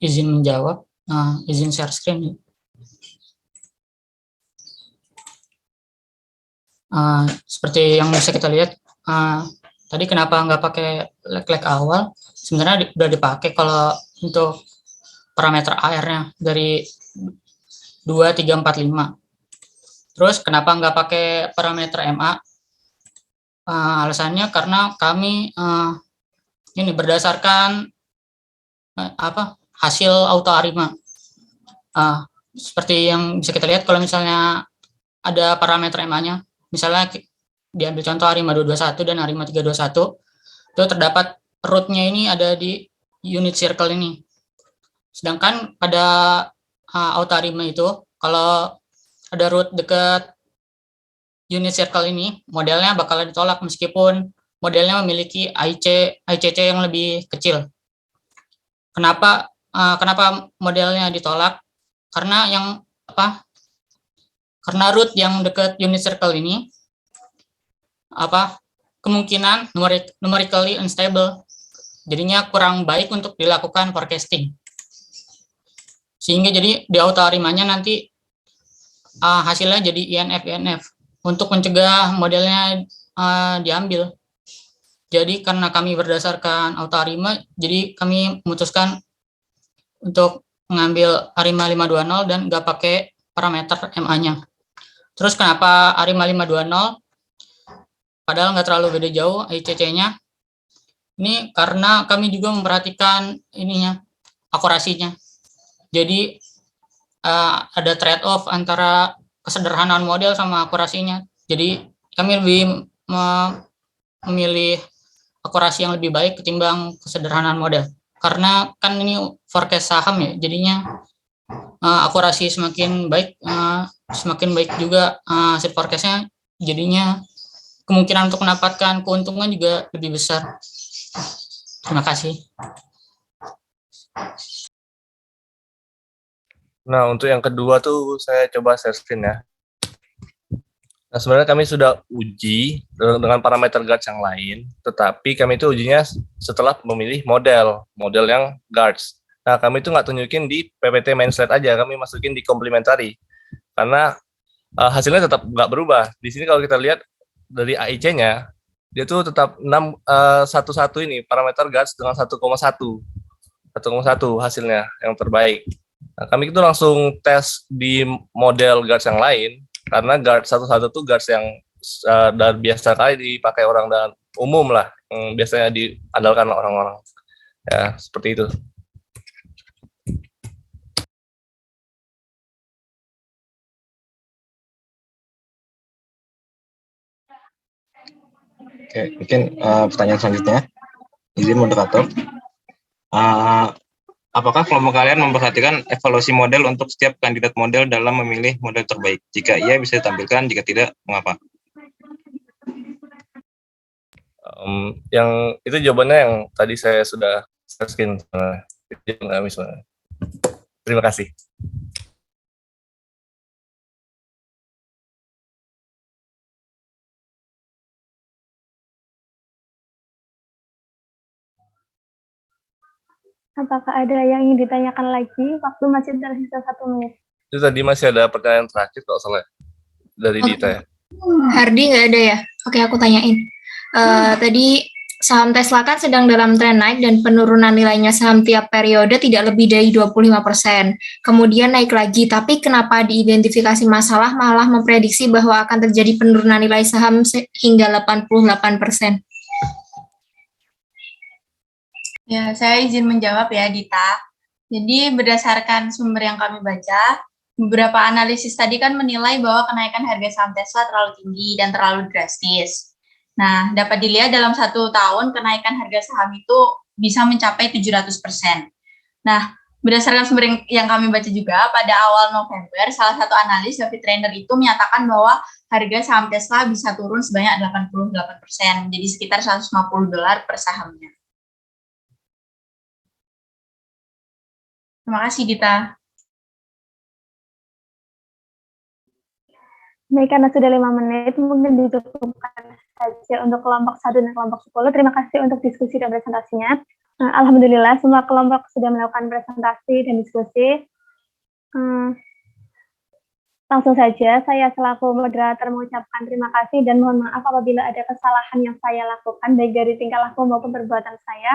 Izin menjawab, izin share screen. Seperti yang bisa kita lihat, tadi kenapa nggak pakai leg-leg awal? Sebenarnya udah dipakai kalau untuk parameter AR-nya dari 2, 3, 4, 5. Terus kenapa nggak pakai parameter MA? Alasannya karena kami ini berdasarkan hasil auto ARIMA. Seperti yang bisa kita lihat kalau misalnya ada parameter MA-nya, misalnya diambil contoh ARIMA 221 dan ARIMA 321, itu terdapat root-nya ini ada di unit circle ini. Sedangkan pada auto ARIMA itu, kalau ada root dekat unit circle ini, modelnya bakalan ditolak meskipun modelnya memiliki ICC yang lebih kecil. Kenapa modelnya ditolak? Karena karena root yang dekat unit circle ini kemungkinan numerically unstable, jadinya kurang baik untuk dilakukan forecasting. Sehingga jadi di auto ARIMA-nya nanti hasilnya jadi INF untuk mencegah modelnya diambil. Jadi karena kami berdasarkan auto ARIMA, jadi kami memutuskan untuk mengambil ARIMA 520 dan nggak pakai parameter MA-nya. Terus kenapa ARIMA 520? Padahal nggak terlalu beda jauh ICC-nya. Ini karena kami juga memperhatikan akurasinya. Jadi ada trade-off antara kesederhanaan model sama akurasinya. Jadi kami lebih memilih akurasi yang lebih baik ketimbang kesederhanaan model. Karena kan ini forecast saham ya, jadinya akurasi semakin baik juga hasil forecast-nya, jadinya kemungkinan untuk mendapatkan keuntungan juga lebih besar. Terima kasih. Nah, untuk yang kedua tuh saya coba share screen ya. Nah, sebenarnya kami sudah uji dengan parameter guards yang lain, tetapi kami itu ujinya setelah memilih model yang guards. Nah, kami itu nggak tunjukin di PPT main slide aja, kami masukin di complementary. Karena hasilnya tetap nggak berubah. Di sini kalau kita lihat dari AIC-nya, dia tuh tetap 611 ini, parameter guards dengan 1,1 hasilnya yang terbaik. Nah, kami itu langsung tes di model guards yang lain, karena guard 11 itu guards yang biasa kali dipakai orang dan umum lah, yang biasanya diandalkan orang-orang. Ya, seperti itu. Oke, mungkin pertanyaan selanjutnya, izin moderator. Apakah kelompok kalian memperhatikan evaluasi model untuk setiap kandidat model dalam memilih model terbaik? Jika iya, bisa ditampilkan. Jika tidak, mengapa? Yang itu jawabannya yang tadi saya sudah screen. Terima kasih. Apakah ada yang ingin ditanyakan lagi? Waktu masih tersisa 1 menit. Itu tadi masih ada pertanyaan terakhir kalau salah dari Dita ya. Hardi nggak ada ya? Oke, aku tanyain. Tadi saham Tesla kan sedang dalam tren naik dan penurunan nilainya saham tiap periode tidak lebih dari 25%. Kemudian naik lagi, tapi kenapa diidentifikasi masalah malah memprediksi bahwa akan terjadi penurunan nilai saham hingga 88%? Ya, saya izin menjawab ya, Dita. Jadi berdasarkan sumber yang kami baca, beberapa analisis tadi kan menilai bahwa kenaikan harga saham Tesla terlalu tinggi dan terlalu drastis. Nah, dapat dilihat dalam 1 tahun kenaikan harga saham itu bisa mencapai 700%. Nah, berdasarkan sumber yang kami baca juga, pada awal November, salah satu analis David Trainer itu menyatakan bahwa harga saham Tesla bisa turun sebanyak 88%, jadi sekitar $150 per sahamnya. Terima kasih, Dita. Baik, karena sudah 5 menit, mungkin dicukupkan saja untuk kelompok 1 dan kelompok 10. Terima kasih untuk diskusi dan presentasinya. Alhamdulillah, semua kelompok sudah melakukan presentasi dan diskusi. Langsung saja, saya selaku moderator mengucapkan terima kasih dan mohon maaf apabila ada kesalahan yang saya lakukan, baik dari tingkah laku maupun perbuatan saya.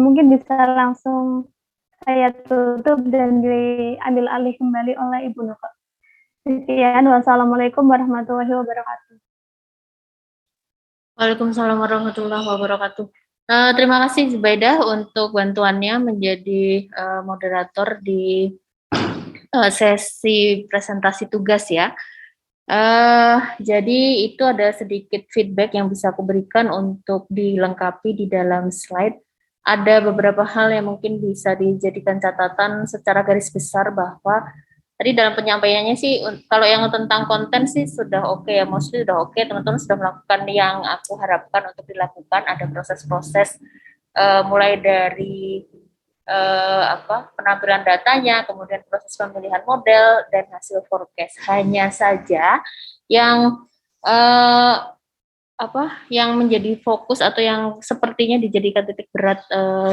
Mungkin bisa langsung saya tutup dan diambil alih kembali oleh Ibu Nuka. Sekian, wassalamualaikum warahmatullahi wabarakatuh. Waalaikumsalam warahmatullahi wabarakatuh. Terima kasih Zubaidah untuk bantuannya menjadi moderator di sesi presentasi tugas ya. Jadi itu ada sedikit feedback yang bisa aku berikan untuk dilengkapi di dalam slide. Ada beberapa hal yang mungkin bisa dijadikan catatan secara garis besar bahwa tadi dalam penyampaiannya sih, kalau yang tentang konten sih sudah oke ya, mostly sudah oke, teman-teman sudah melakukan yang aku harapkan untuk dilakukan, ada proses-proses mulai dari penampilan datanya, kemudian proses pemilihan model, dan hasil forecast. Hanya saja yang yang menjadi fokus atau yang sepertinya dijadikan titik berat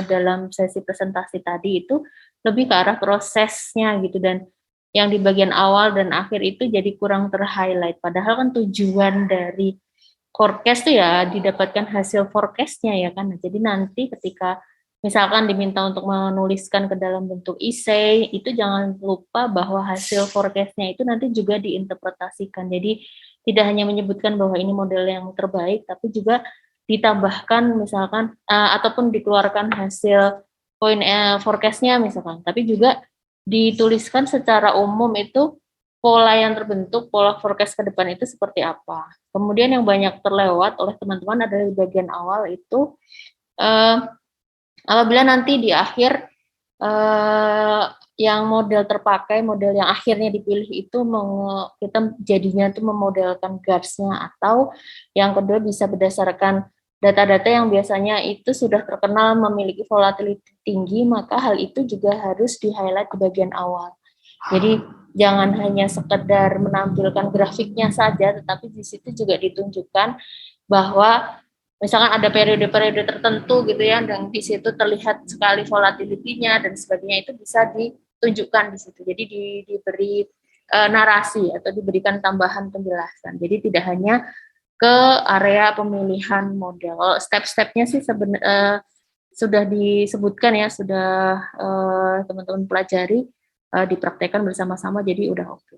dalam sesi presentasi tadi itu lebih ke arah prosesnya gitu, dan yang di bagian awal dan akhir itu jadi kurang ter-highlight. Padahal kan tujuan dari forecast itu ya didapatkan hasil forecast-nya ya kan. Jadi nanti ketika misalkan diminta untuk menuliskan ke dalam bentuk essay, itu jangan lupa bahwa hasil forecast-nya itu nanti juga diinterpretasikan. Jadi tidak hanya menyebutkan bahwa ini model yang terbaik, tapi juga ditambahkan misalkan ataupun dikeluarkan hasil poin forecast-nya misalkan, tapi juga dituliskan secara umum itu pola yang terbentuk, pola forecast ke depan itu seperti apa. Kemudian yang banyak terlewat oleh teman-teman adalah di bagian awal itu apabila nanti di akhir yang model terpakai, model yang akhirnya dipilih itu kita jadinya itu memodelkan guards-nya, atau yang kedua bisa berdasarkan data-data yang biasanya itu sudah terkenal memiliki volatility tinggi, maka hal itu juga harus di-highlight di bagian awal. Jadi jangan hanya sekedar menampilkan grafiknya saja, tetapi di situ juga ditunjukkan bahwa misalkan ada periode-periode tertentu gitu ya, dan di situ terlihat sekali volatility-nya dan sebagainya, itu bisa ditunjukkan di situ. Jadi diberi narasi atau diberikan tambahan penjelasan. Jadi tidak hanya ke area pemilihan model. Step-stepnya sih sudah disebutkan ya, sudah teman-teman pelajari, dipraktekkan bersama-sama, jadi udah oke.